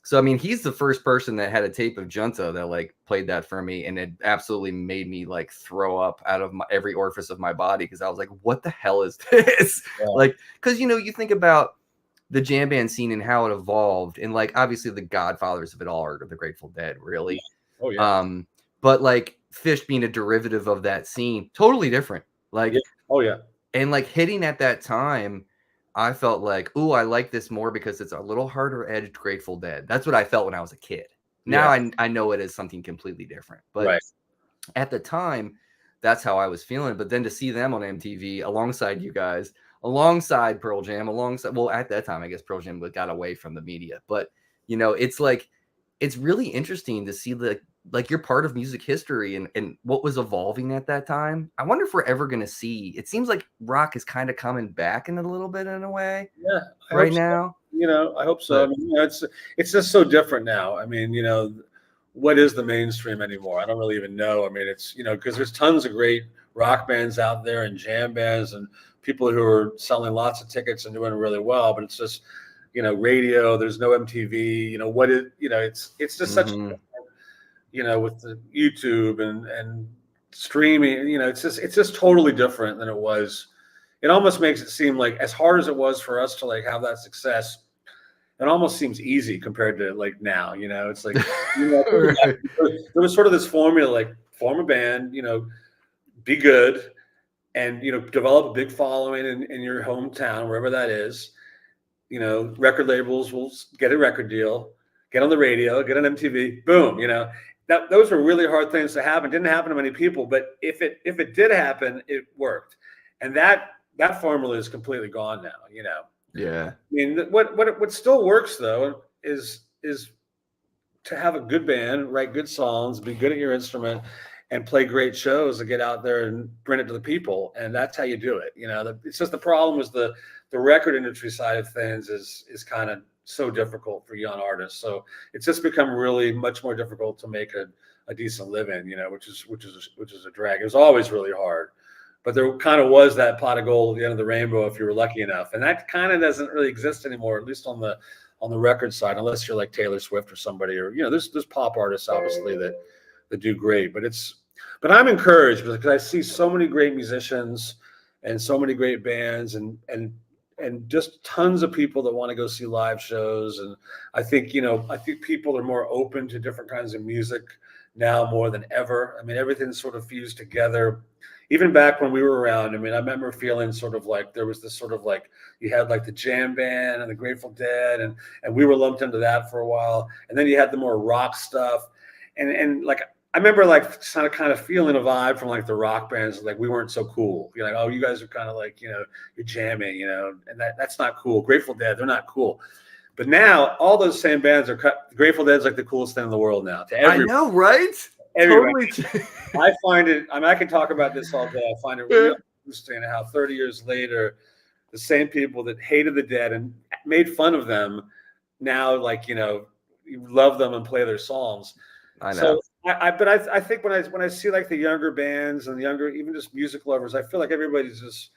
So I mean, he's the first person that had a tape of Junta that like played that for me, and it absolutely made me like throw up out of every orifice of my body because I was like, "What the hell is this?" Yeah. Like, because you think about the jam band scene and how it evolved, and like obviously the godfathers of it all are the Grateful Dead, really. Oh yeah. But like Fish being a derivative of that scene, totally different. Like, yeah. Oh yeah. And like hitting at that time, I felt like, ooh, I like this more because it's a little harder edged Grateful Dead. That's what I felt when I was a kid. Now I know it is something completely different. But at the time, that's how I was feeling. But then to see them on MTV alongside you guys, alongside Pearl Jam, well, at that time, I guess Pearl Jam got away from the media. But, it's like, it's really interesting to see like you're part of music history and what was evolving at that time. I wonder if we're ever going to see, it seems like rock is kind of coming back in a little bit in a way. Yeah. Right now. I hope so. But, I mean, it's just so different now. I mean, what is the mainstream anymore? I don't really even know. I mean, it's, because there's tons of great rock bands out there and jam bands and people who are selling lots of tickets and doing really well, but it's just, radio, there's no MTV, it's just such, with the YouTube and streaming, it's just totally different than it was. It almost makes it seem like as hard as it was for us to like have that success, it almost seems easy compared to like now, it's like, there was sort of this formula, like form a band, be good and, develop a big following in your hometown, wherever that is. Record labels will get a record deal, get on the radio, get on MTV, boom, those were really hard things to happen. Didn't happen to many people, but if it did happen, it worked. And that formula is completely gone now, Yeah. I mean, what still works though is to have a good band, write good songs, be good at your instrument, and play great shows and get out there and bring it to the people. And that's how you do it. It's just the problem is the record industry side of things is kind of so difficult for young artists. So it's just become really much more difficult to make a decent living, which is a drag. It was always really hard, but there kind of was that pot of gold at the end of the rainbow if you were lucky enough. And that kind of doesn't really exist anymore, at least on the record side, unless you're like Taylor Swift or somebody, or, there's pop artists obviously that do great, but I'm encouraged because I see so many great musicians and so many great bands and just tons of people that want to go see live shows. And I think, people are more open to different kinds of music now more than ever. I mean, everything's sort of fused together. Even back when we were around, I mean, I remember feeling sort of like there was this sort of like you had like the jam band and the Grateful Dead, and we were lumped into that for a while. And then you had the more rock stuff. And like I remember like kind of feeling a vibe from like the rock bands, like we weren't so cool. You're like, oh, you guys are kind of like, you're jamming, and that's not cool. Grateful Dead, they're not cool. But now all those same bands are Grateful Dead's like the coolest thing in the world now. To everybody. I know, right? Everybody. Totally. I find it, I can talk about this all day. I find it really interesting how 30 years later, the same people that hated the Dead and made fun of them now, like, you love them and play their songs. I know. So, I think when I see like the younger bands and the younger, even just music lovers, I feel like everybody's just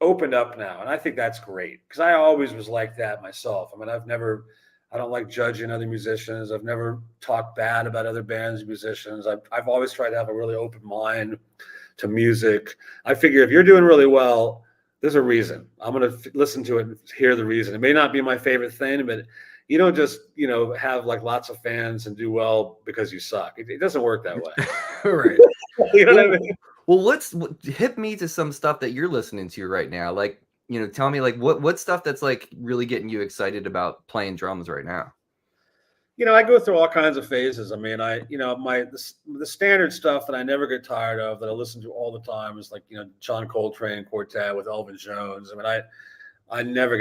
opened up now. And I think that's great because I always was like that myself. I mean, I've never I don't like judging other musicians. I've never talked bad about other bands, musicians. I've always tried to have a really open mind to music. I figure if you're doing really well, there's a reason. I'm going to listen to it and hear the reason. It may not be my favorite thing, but you don't just, have like lots of fans and do well because you suck. It doesn't work that way. Right. You know what I mean? Well, hit me to some stuff that you're listening to right now. Like, tell me like what stuff that's like really getting you excited about playing drums right now. I go through all kinds of phases. I mean, the standard stuff that I never get tired of, that I listen to all the time, is like, John Coltrane quartet with Elvin Jones. I mean, I never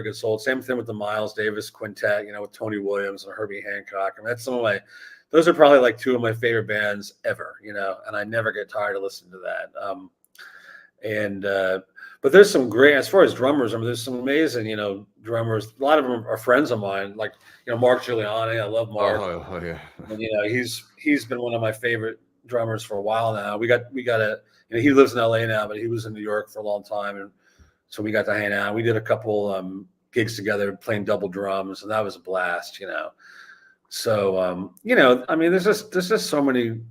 gets old. Same thing with the Miles Davis quintet, with Tony Williams and Herbie Hancock. I mean, those are probably like two of my favorite bands ever, and I never get tired of listening to that. But there's some great, as far as drummers, I mean, there's some amazing, drummers. A lot of them are friends of mine, like, Mark Giuliani. I love Mark. Oh yeah. And, he's been one of my favorite drummers for a while now. We got he lives in LA now, but he was in New York for a long time. And so we got to hang out. We did a couple gigs together playing double drums, and that was a blast, So, I mean, there's just so many.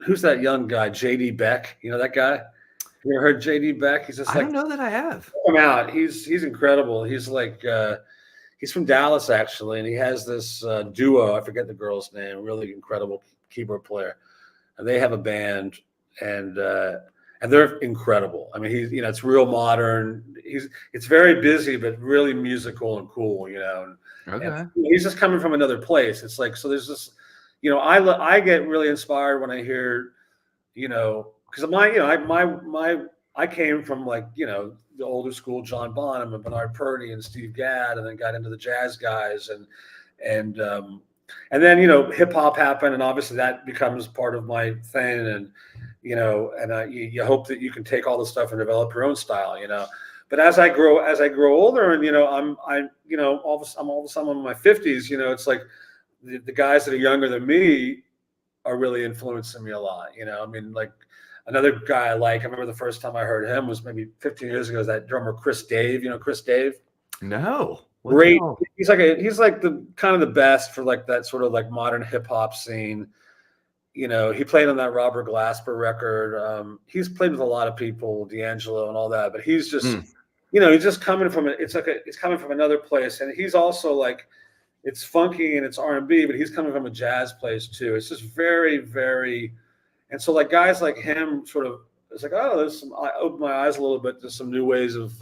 Who's that young guy? JD Beck, that guy? You ever heard JD Beck? He's just I don't know that I have. Come out. He's incredible. He's like he's from Dallas actually, and he has this duo. I forget the girl's name. Really incredible keyboard player, and they have a band, and they're incredible. I mean, it's real modern. It's very busy, but really musical and cool. Okay. And he's just coming from another place. It's like, so there's this, I get really inspired when I hear, because I came from like, the older school, John Bonham and Bernard Purdie and Steve Gadd, and then got into the jazz guys and then, hip hop happened, and obviously that becomes part of my thing. And, you hope that you can take all the stuff and develop your own style, But as I grow older, and I'm all of a sudden in my 50s, it's like the guys that are younger than me are really influencing me a lot. I mean, like another guy I remember the first time I heard him was maybe 15 years ago. Is that drummer Chris Dave? Chris Dave? No. Great. He's like the kind of the best for like that sort of like modern hip hop scene. He played on that Robert Glasper record. He's played with a lot of people, D'Angelo and all that, but he's just, he's just coming from it's coming from another place. And he's also like, it's funky and it's R&B, but he's coming from a jazz place too. It's just very, very, and so like guys like him sort of, it's like, I opened my eyes a little bit to some new ways of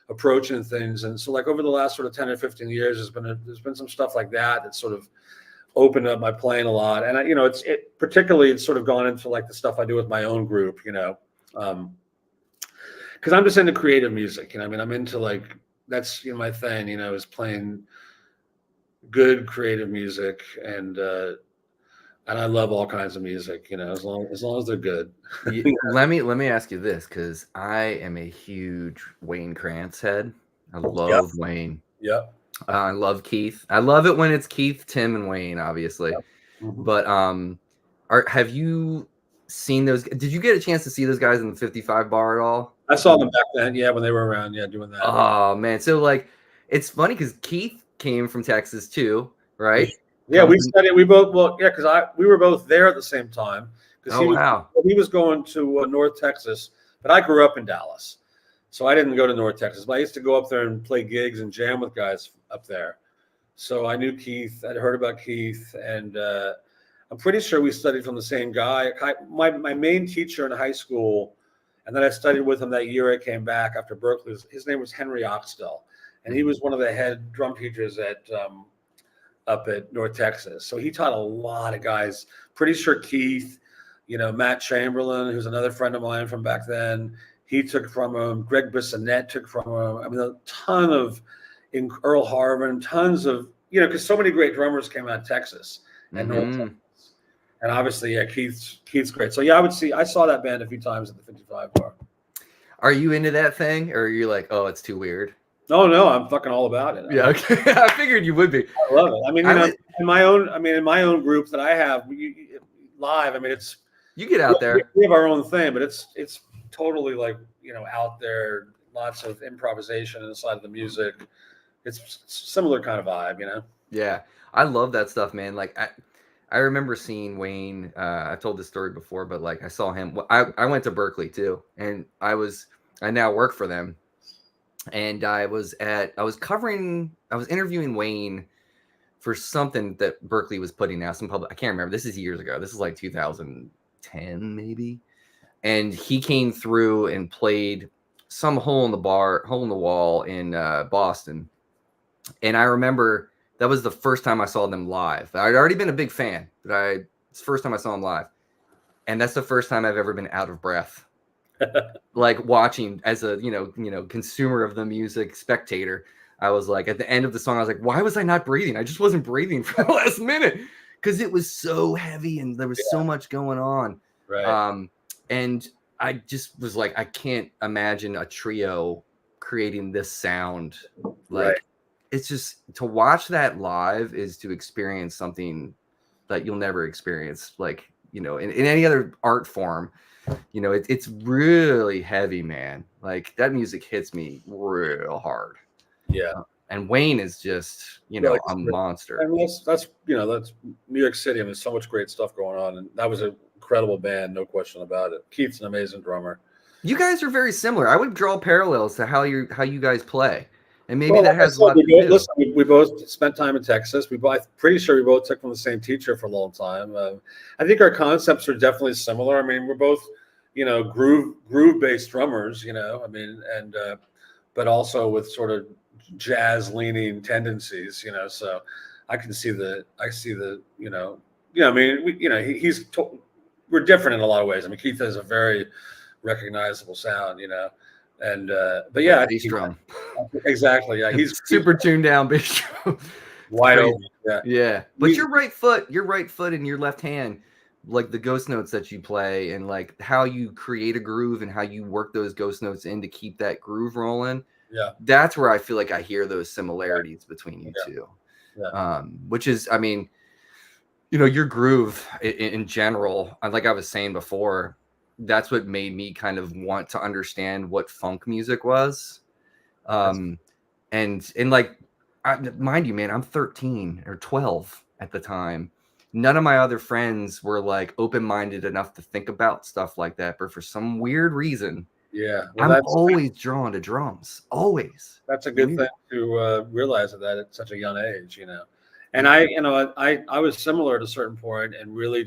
approaching things. And so like over the last sort of 10 or 15 years, there's been some stuff like that sort of opened up my playing a lot. And particularly it's sort of gone into like the stuff I do with my own group, because I'm just into creative music. I mean, I'm into like, that's, my thing, is playing good creative music. And I love all kinds of music, as long as they're good. Let me ask you this, because I am a huge Wayne Krantz head. I love Wayne. Yep. I love Keith. I love it when it's Keith, Tim, and Wayne, obviously. Yep. Mm-hmm. But have you seen those? Did you get a chance to see those guys in the 55 bar at all? I saw them back then. Yeah, when they were around. Yeah, doing that. Oh man, so like, it's funny because Keith came from Texas too, right? Yeah, we studied. We both. Well, yeah, because we were both there at the same time. Wow. He was going to North Texas, but I grew up in Dallas. So I didn't go to North Texas, but I used to go up there and play gigs and jam with guys up there. So I knew Keith. I'd heard about Keith, and I'm pretty sure we studied from the same guy. My main teacher in high school, and then I studied with him that year I came back after Berkeley. His name was Henry Oxtell, and he was one of the head drum teachers up at North Texas. So he taught a lot of guys. Pretty sure Keith, Matt Chamberlain, who's another friend of mine from back then, he took from him. Greg Bissonette took from him. I mean, a ton of, Earl Harvin, tons of, because so many great drummers came out of Texas and North Texas. And obviously, yeah, Keith's great. So yeah, I saw that band a few times at the 55 bar. Are you into that thing, or are you like, oh, it's too weird? No, I'm fucking all about it. Yeah, okay. I figured you would be. I love it. I mean, in my own group that I have live, I mean, it's, you get out there. We have our own thing, but it's totally like, out there, lots of improvisation inside of the music. it's similar kind of vibe, you know? Yeah, I love that stuff, man. Like I remember seeing Wayne. I've told this story before, but like I saw him. I went to Berkeley too, and I now work for them, and I was interviewing Wayne for something that Berkeley was putting out, some public. I can't remember. This is years ago. This is like 2010 maybe, and he came through and played some hole in the wall in Boston, and I remember that was the first time I saw them live. I'd already been a big fan, but it's the first time I saw them live. And that's the first time I've ever been out of breath. Like watching as a, consumer of the music, spectator. I was like, at the end of the song, I was like, why was I not breathing? I just wasn't breathing for the last minute because it was so heavy and there was so much going on. Right. And I just was like, I can't imagine a trio creating this sound. Like, Right. It's just to watch that live is to experience something that you'll never experience, like, in any other art form. It's really heavy, man. Like that music hits me real hard. Yeah. And Wayne is just, a monster. I mean, that's New York City. I mean, there's so much great stuff going on, and that was an incredible band, no question about it. Keith's an amazing drummer. You guys are very similar. I would draw parallels to how you guys play. And maybe that has a lot to do. Listen, we both spent time in Texas. I'm pretty sure we both took from the same teacher for a long time. I think our concepts are definitely similar. I mean, we're both, groove-based drummers, I mean, and but also with sort of jazz-leaning tendencies, So I see the, I mean, we're different in a lot of ways. I mean, Keith has a very recognizable sound, and but yeah, bass drum. Exactly. Yeah, he's super tuned down bass drum. Wide open. Yeah. But your right foot and your left hand, like the ghost notes that you play and like how you create a groove and how you work those ghost notes in to keep that groove rolling. Yeah. That's where I feel like I hear those similarities between you two. Yeah. Which is, I mean, your groove in general, like I was saying before, that's what made me kind of want to understand what funk music was. And like, mind you, man, I'm 13 or 12 at the time. None of my other friends were like open-minded enough to think about stuff like that. But for some weird reason, I'm always drawn to drums. Always. That's a good thing to realize that at such a young age, And I was similar at a certain point and really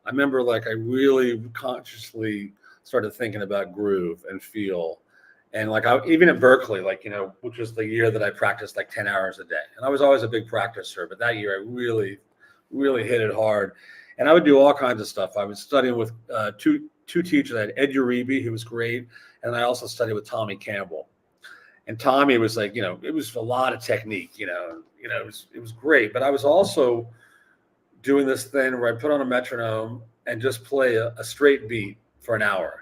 I remember like I really consciously started thinking about groove and feel. And like even at Berkeley, like, which was the year that I practiced like 10 hours a day. And I was always a big practicer, but that year I really, really hit it hard. And I would do all kinds of stuff. I was studying with two teachers. I had Ed Uribe, who was great. And I also studied with Tommy Campbell. And Tommy was like, it was a lot of technique, it was great. But I was also doing this thing where I put on a metronome and just play a straight beat for an hour,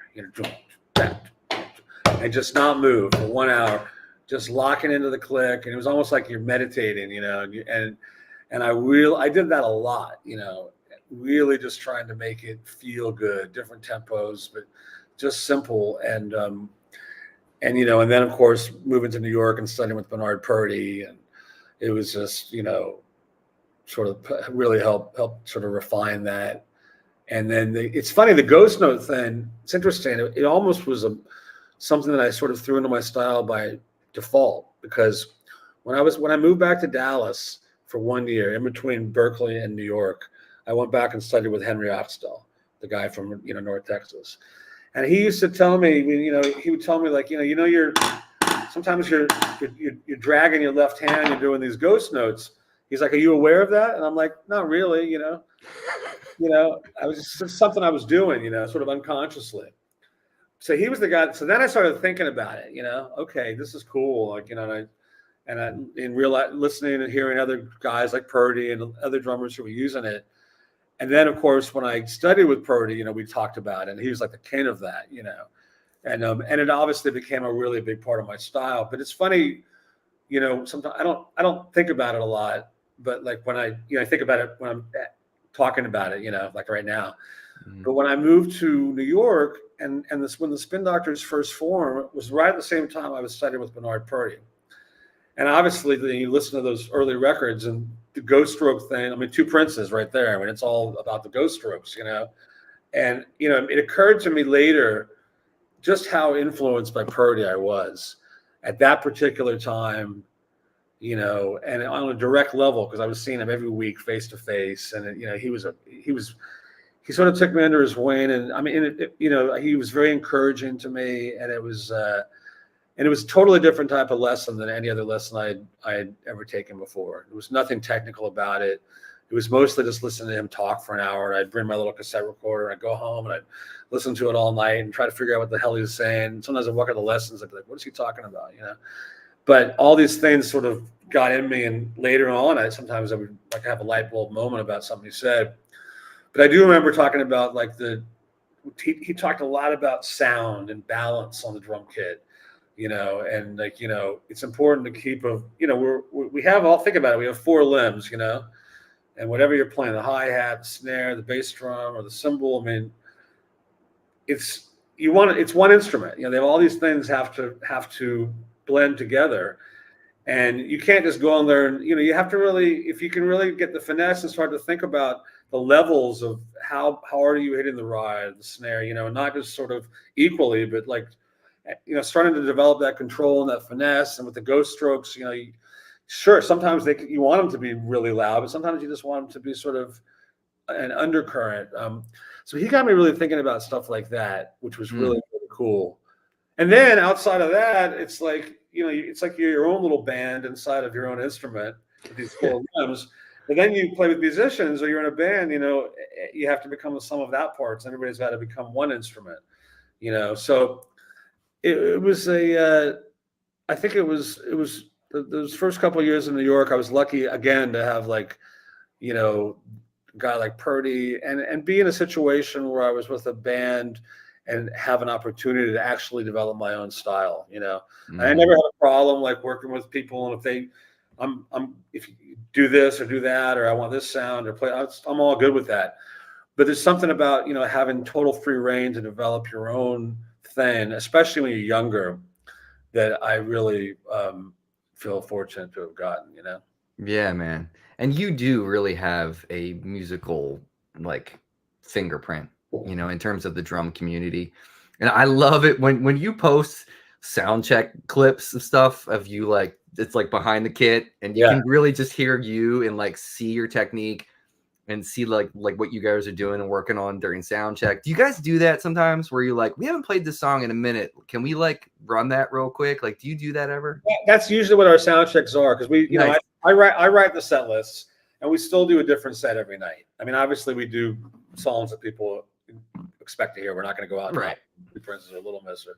and just not move for 1 hour, just locking into the click. And it was almost like you're meditating, and I did that a lot, really just trying to make it feel good, different tempos, but just simple. And then of course, moving to New York and studying with Bernard Purdie. And it was just, sort of really help sort of refine that. And then it's funny, the ghost note thing, it's interesting. It almost was something that I sort of threw into my style by default, because when I moved back to Dallas for 1 year in between Berkeley and New York, I went back and studied with Henry Oxtell, the guy from, North Texas. And he used to tell me, he would tell me like, sometimes you're dragging your left hand, you're doing these ghost notes. He's like, are you aware of that? And I'm like, not really, I was just something I was doing, sort of unconsciously. So he was the guy. So then I started thinking about it, okay, this is cool. Like, listening and hearing other guys like Purdie and other drummers who were using it. And then of course, when I studied with Purdie, we talked about it, and he was like the king of that, and it obviously became a really big part of my style. But it's funny, sometimes I don't think about it a lot, but like when I think about it when I'm talking about it, like right now. Mm-hmm. But when I moved to New York when the Spin Doctors first formed, it was right at the same time I was studying with Bernard Purdie. And I remember, when I moved to New York and the Spin Doctors first formed, it was right at the same time I was studying with Bernard Purdie. And when I moved to New York and the Spin Doctors first formed, it was right at the same time I was studying with Bernard Purdie. And obviously, then you listen to those early records and the Ghost Stroke thing. I mean, Two Princes right there. I mean, it's all about the Ghost Strokes, you know. And you know, it occurred to me later just how influenced by Purdy I was at that particular time, you know, and on a direct level because I was seeing him every week face to face, and you know, he sort of took me under his wing, and I mean, you know, he was very encouraging to me, and it was a totally different type of lesson than any other lesson I had ever taken before. There was nothing technical about it. It was mostly just listening to him talk for an hour. And I'd bring my little cassette recorder. I'd go home and I'd listen to it all night and try to figure out what the hell he was saying. Sometimes I'd walk out the lessons. I'd be like, what is he talking about? You know, but all these things sort of got in me. And later on, sometimes I would like have a light bulb moment about something he said. But I do remember talking about like he talked a lot about sound and balance on the drum kit, you know, and like, you know, it's important to keep you know, we have all, think about it. We have 4 limbs, you know, and whatever you're playing, the hi-hat, the snare, the bass drum, or the cymbal, I mean, it's one instrument. You know, they have all these things have to blend together, and you can't just go on there and, you know, you have to really, if you can really get the finesse and start to think about the levels of how hard are you hitting the ride, the snare, you know, not just sort of equally, but like, you know, starting to develop that control and that finesse. And with the Ghost Strokes, you know, sure, sometimes you want them to be really loud, but sometimes you just want them to be sort of an undercurrent. So he got me really thinking about stuff like that, which was really, really cool. And then outside of that, it's like, you know, it's like you're your own little band inside of your own instrument with these 4 limbs. But then you play with musicians or you're in a band, you know, you have to become the sum of that parts. Everybody's got to become one instrument, you know. So it was I think it was those first couple of years in New York, I was lucky again to have like, you know, a guy like Purdy and be in a situation where I was with a band and have an opportunity to actually develop my own style, you know. Mm-hmm. I never had a problem like working with people, and if you do this or do that, or I want this sound or play, I'm all good with that. But there's something about, you know, having total free reign to develop your own thing, especially when you're younger, that I really feel fortunate to have gotten, you know? Yeah, man. And you do really have a musical like fingerprint, you know, in terms of the drum community. And I love it when you post sound check clips and stuff of you, like it's like behind the kit, and you can really just hear you and like see your technique and see like what you guys are doing and working on during sound check. Do you guys do that sometimes where you're like, we haven't played this song in a minute, can we like run that real quick? Like, do you do that ever? That's usually what our sound checks are, because we, you know, I write the set lists, and we still do a different set every night. I mean, obviously we do songs that people expect to hear. We're not going to go out right. And for instance, a Little Mister,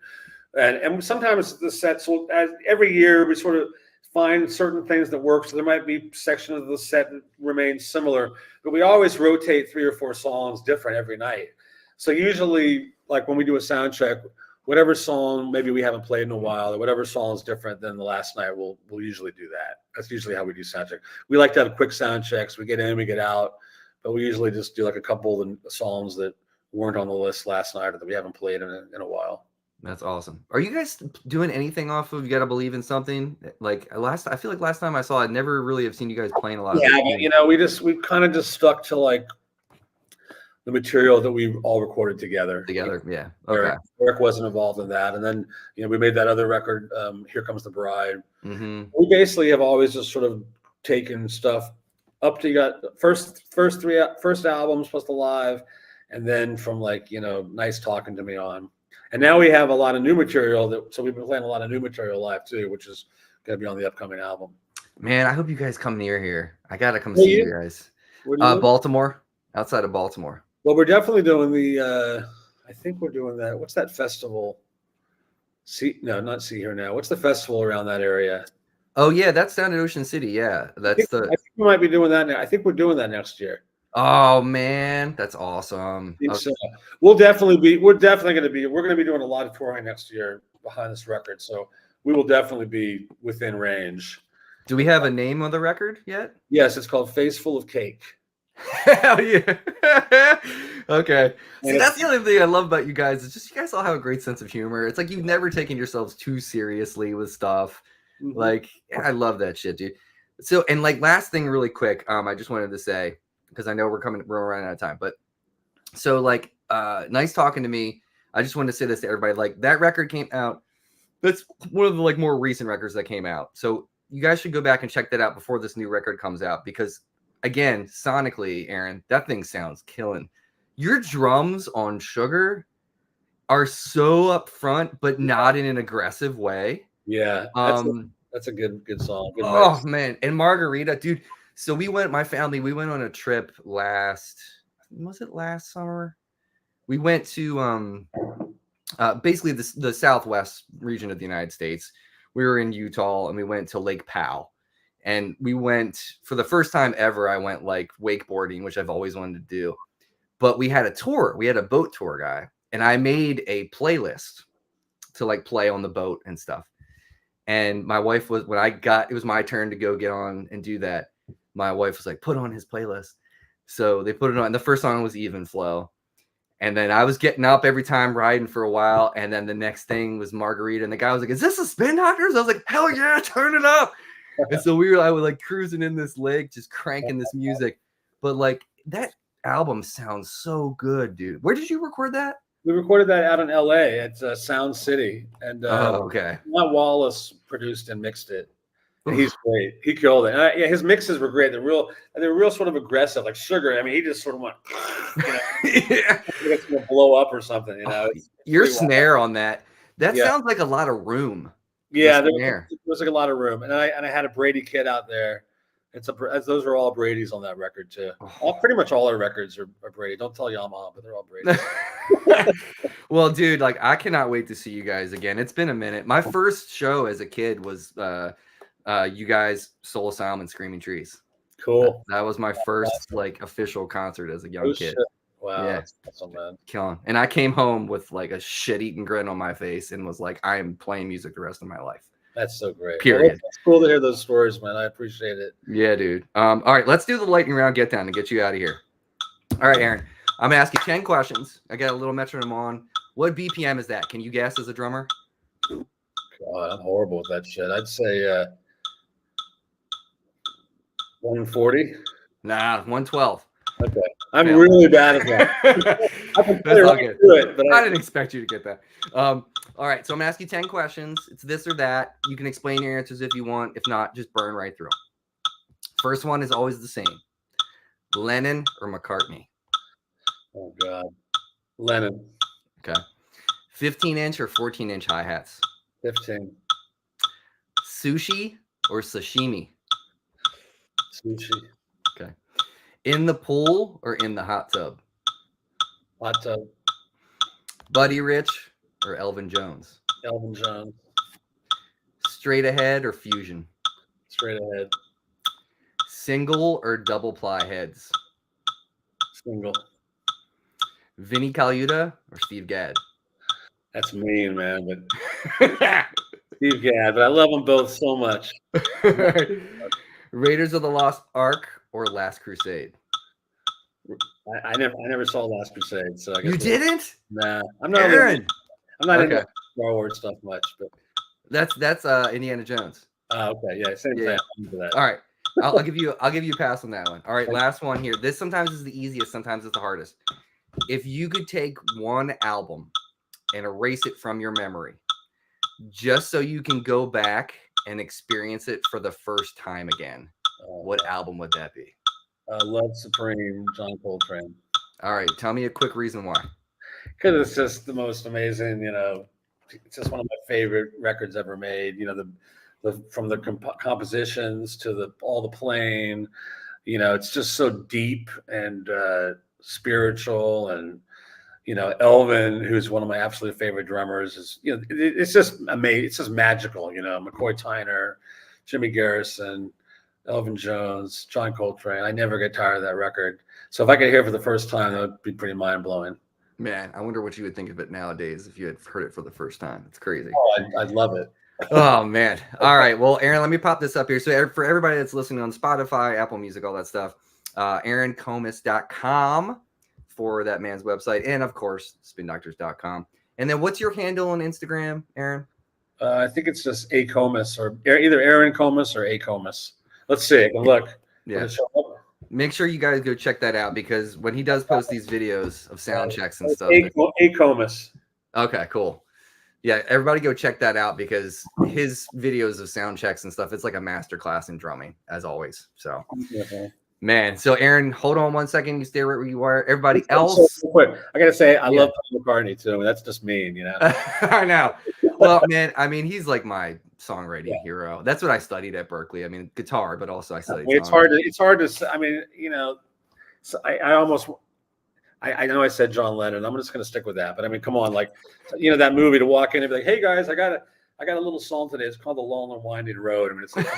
and sometimes the sets will, as every year we sort of find certain things that work. So there might be sections of the set that remain similar, but we always rotate 3 or 4 songs different every night. So usually, like when we do a sound check, whatever song maybe we haven't played in a while, or whatever song is different than the last night, we'll usually do that. That's usually how we do sound check. We like to have quick sound checks. We get in, we get out, but we usually just do like a couple of the songs that weren't on the list last night or that we haven't played in a while. That's awesome. Are you guys doing anything off of You Gotta Believe in Something? Like I feel like last time I saw it, I never really have seen you guys playing a lot of it. You know, we kind of just stuck to like the material that we all recorded together. Yeah. Okay. Eric wasn't involved in that. And then, you know, we made that other record, Here Comes the Bride. Mm-hmm. We basically have always just sort of taken stuff up to, you got first albums plus the live, and then from like, you know, Nice Talking to Me on. And now we have a lot of new material so we've been playing a lot of new material live too, which is going to be on the upcoming album. Man, I hope you guys come near here. I got to come see you guys. Baltimore, outside of Baltimore. Well, we're definitely doing I think we're doing that. What's that festival? Not See Here Now. What's the festival around that area? Oh yeah, that's down in Ocean City. Yeah, I think we might be doing that now. I think we're doing that next year. Oh man, that's awesome. Okay. So we're definitely going to be doing a lot of touring next year behind this record. So we will definitely be within range. Do we have a name of the record yet? Yes, it's called Face Full of Cake. Hell yeah. Okay. See, that's the other thing I love about you guys is just you guys all have a great sense of humor. It's like you've never taken yourselves too seriously with stuff. Like, I love that shit, dude. So, and like last thing really quick, I just wanted to say, because I know we're running out of time, but so like nice talking to me. I just wanted to say this to everybody. Like that record came out. That's one of the like more recent records that came out. So you guys should go back and check that out before this new record comes out, because again, sonically, Aaron, that thing sounds killing. Your drums on Sugar are so upfront, but not in an aggressive way. Yeah, that's a good song. Good Oh mix. man, and Margarita, dude. So my family, we went on a trip was it last summer? We went to basically the southwest region of the United States. We were in Utah and we went to Lake Powell. And we went for the first time ever. I went like wakeboarding, which I've always wanted to do. But we had a tour. We had a boat tour guy, and I made a playlist to like play on the boat and stuff. And my wife was, it was my turn to go get on and do that. My wife was like, put on his playlist. So they put it on. And the first song was Even Flow. And then I was getting up every time riding for a while. And then the next thing was Margarita. And the guy was like, is this a Spin Doctors? I was like, hell yeah, turn it up. And so I was like cruising in this lake, just cranking this music. But like that album sounds so good, dude. Where did you record that? We recorded that out in LA at Sound City. And Okay. Matt Wallace produced and mixed it. And he's great. He killed it. And his mixes were great. They're real sort of aggressive, like Sugar. I mean, he just sort of went, yeah. It's gonna blow up or something, you know. Your snare on that Yeah. sounds like a lot of room. Yeah, there was like a lot of room, and I had a Brady kit out there. Those are all Brady's on that record too. Pretty much all our records are Brady. Don't tell Yamaha, but they're all Brady. Well, dude, like I cannot wait to see you guys again. It's been a minute. My first show as a kid was you guys, Soul Asylum and Screaming Trees. Cool. That was my first like official concert as a young kid. Shit. Wow, yeah, that's awesome, man. Killing. And I came home with like a shit-eating grin on my face and was like, I am playing music the rest of my life. That's so great. Period. Well, it's cool to hear those stories, man. I appreciate it. Yeah, dude. All right, let's do the lightning round get down and get you out of here. All right, Aaron. I'm gonna ask you 10 questions. I got a little metronome on. What BPM is that? Can you guess as a drummer? God, I'm horrible with that shit. I'd say 140. Nah, 112. Okay. I'm really bad at that. I can play right through it, but I didn't expect you to get that. All right, so I'm gonna ask you 10 questions. It's this or that. You can explain your answers if you want. If not, just burn right through them. First one is always the same. Lennon or McCartney? Oh God, Lennon. Okay. 15-inch or 14-inch hi-hats? 15. Sushi or sashimi? Sushi. Okay. In the pool or in the hot tub? Hot tub. Buddy Rich or Elvin Jones? Elvin Jones. Straight ahead or fusion? Straight ahead. Single or double ply heads? Single. Vinny Colaiuta or Steve Gadd? That's mean, man, but Steve Gadd. But I love them both so much. Raiders of the Lost Ark or Last Crusade? I never saw Last Crusade, so I guess you didn't? Nah, I'm not. Aaron. I'm not into Star Wars stuff much, but that's Indiana Jones. Okay, yeah, same thing. All right, I'll give you a pass on that one. All right, last one here. This sometimes is the easiest, sometimes it's the hardest. If you could take one album and erase it from your memory, just so you can go back and experience it for the first time again, what album would that be? Love Supreme, John Coltrane. All right, tell me a quick reason why. Because it's just the most amazing, you know, it's just one of my favorite records ever made. You know, the from the compositions to all the playing, you know, it's just so deep and spiritual. And you know, Elvin, who's one of my absolute favorite drummers, is, you know, it's just amazing. It's just magical. You know, McCoy Tyner, Jimmy Garrison, Elvin Jones, John Coltrane. I never get tired of that record. So if I could hear it for the first time, that would be pretty mind blowing. Man, I wonder what you would think of it nowadays if you had heard it for the first time. It's crazy. Oh, I'd love it. Oh man. All right. Well, Aaron, let me pop this up here. So for everybody that's listening on Spotify, Apple Music, all that stuff, AaronComis.com for that man's website. And of course, spindoctors.com. And then what's your handle on Instagram, Aaron? I think it's just A Comus or either Aaron Comus or A Comus. Let's see. I can look. Will Yeah. it show up? Make sure you guys go check that out because when he does post these videos of sound checks and stuff. A Comus. Okay, cool. Yeah, everybody go check that out because his videos of sound checks and stuff, it's like a masterclass in drumming, as always. So, man. So, Aaron, hold on 1 second. You stay right where you are. Everybody else. So quick. I got to say, I love Paul McCartney, too. I mean, that's just mean, you know? I know. Well, man, I mean, he's like my songwriting hero. That's what I studied at Berkeley. I mean, guitar, but also I studied It's hard to, I mean, you know, so I know I said John Lennon. I'm just going to stick with that. But I mean, come on, like, you know, that movie to walk in and be like, hey guys, I got a little song today. It's called The Long and Winding Road. I mean, it's like,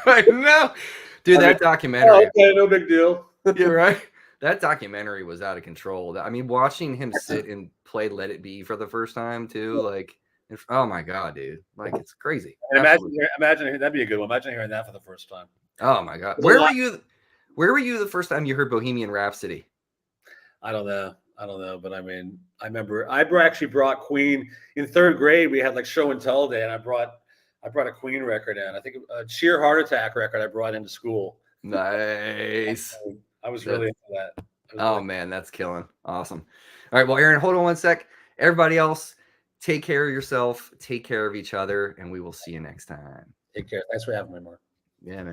I know, dude. That documentary. Oh, okay, no big deal. Yeah, right. That documentary was out of control. I mean, watching him sit and play "Let It Be" for the first time too, like, oh my god, dude, like it's crazy. And imagine that'd be a good one. Imagine hearing that for the first time. Oh my god, where were you? Where were you the first time you heard Bohemian Rhapsody? I don't know, but I mean, I remember I actually brought Queen in third grade. We had like show and tell day, and I brought a Queen record in. I think a Sheer Heart Attack record I brought into school. Nice. I was really into that. Oh man, that's killing. Awesome. All right, well, Aaron, hold on 1 sec. Everybody else, take care of yourself, take care of each other, and we will see you next time. Take care. Thanks for having me, Mark. Yeah, man.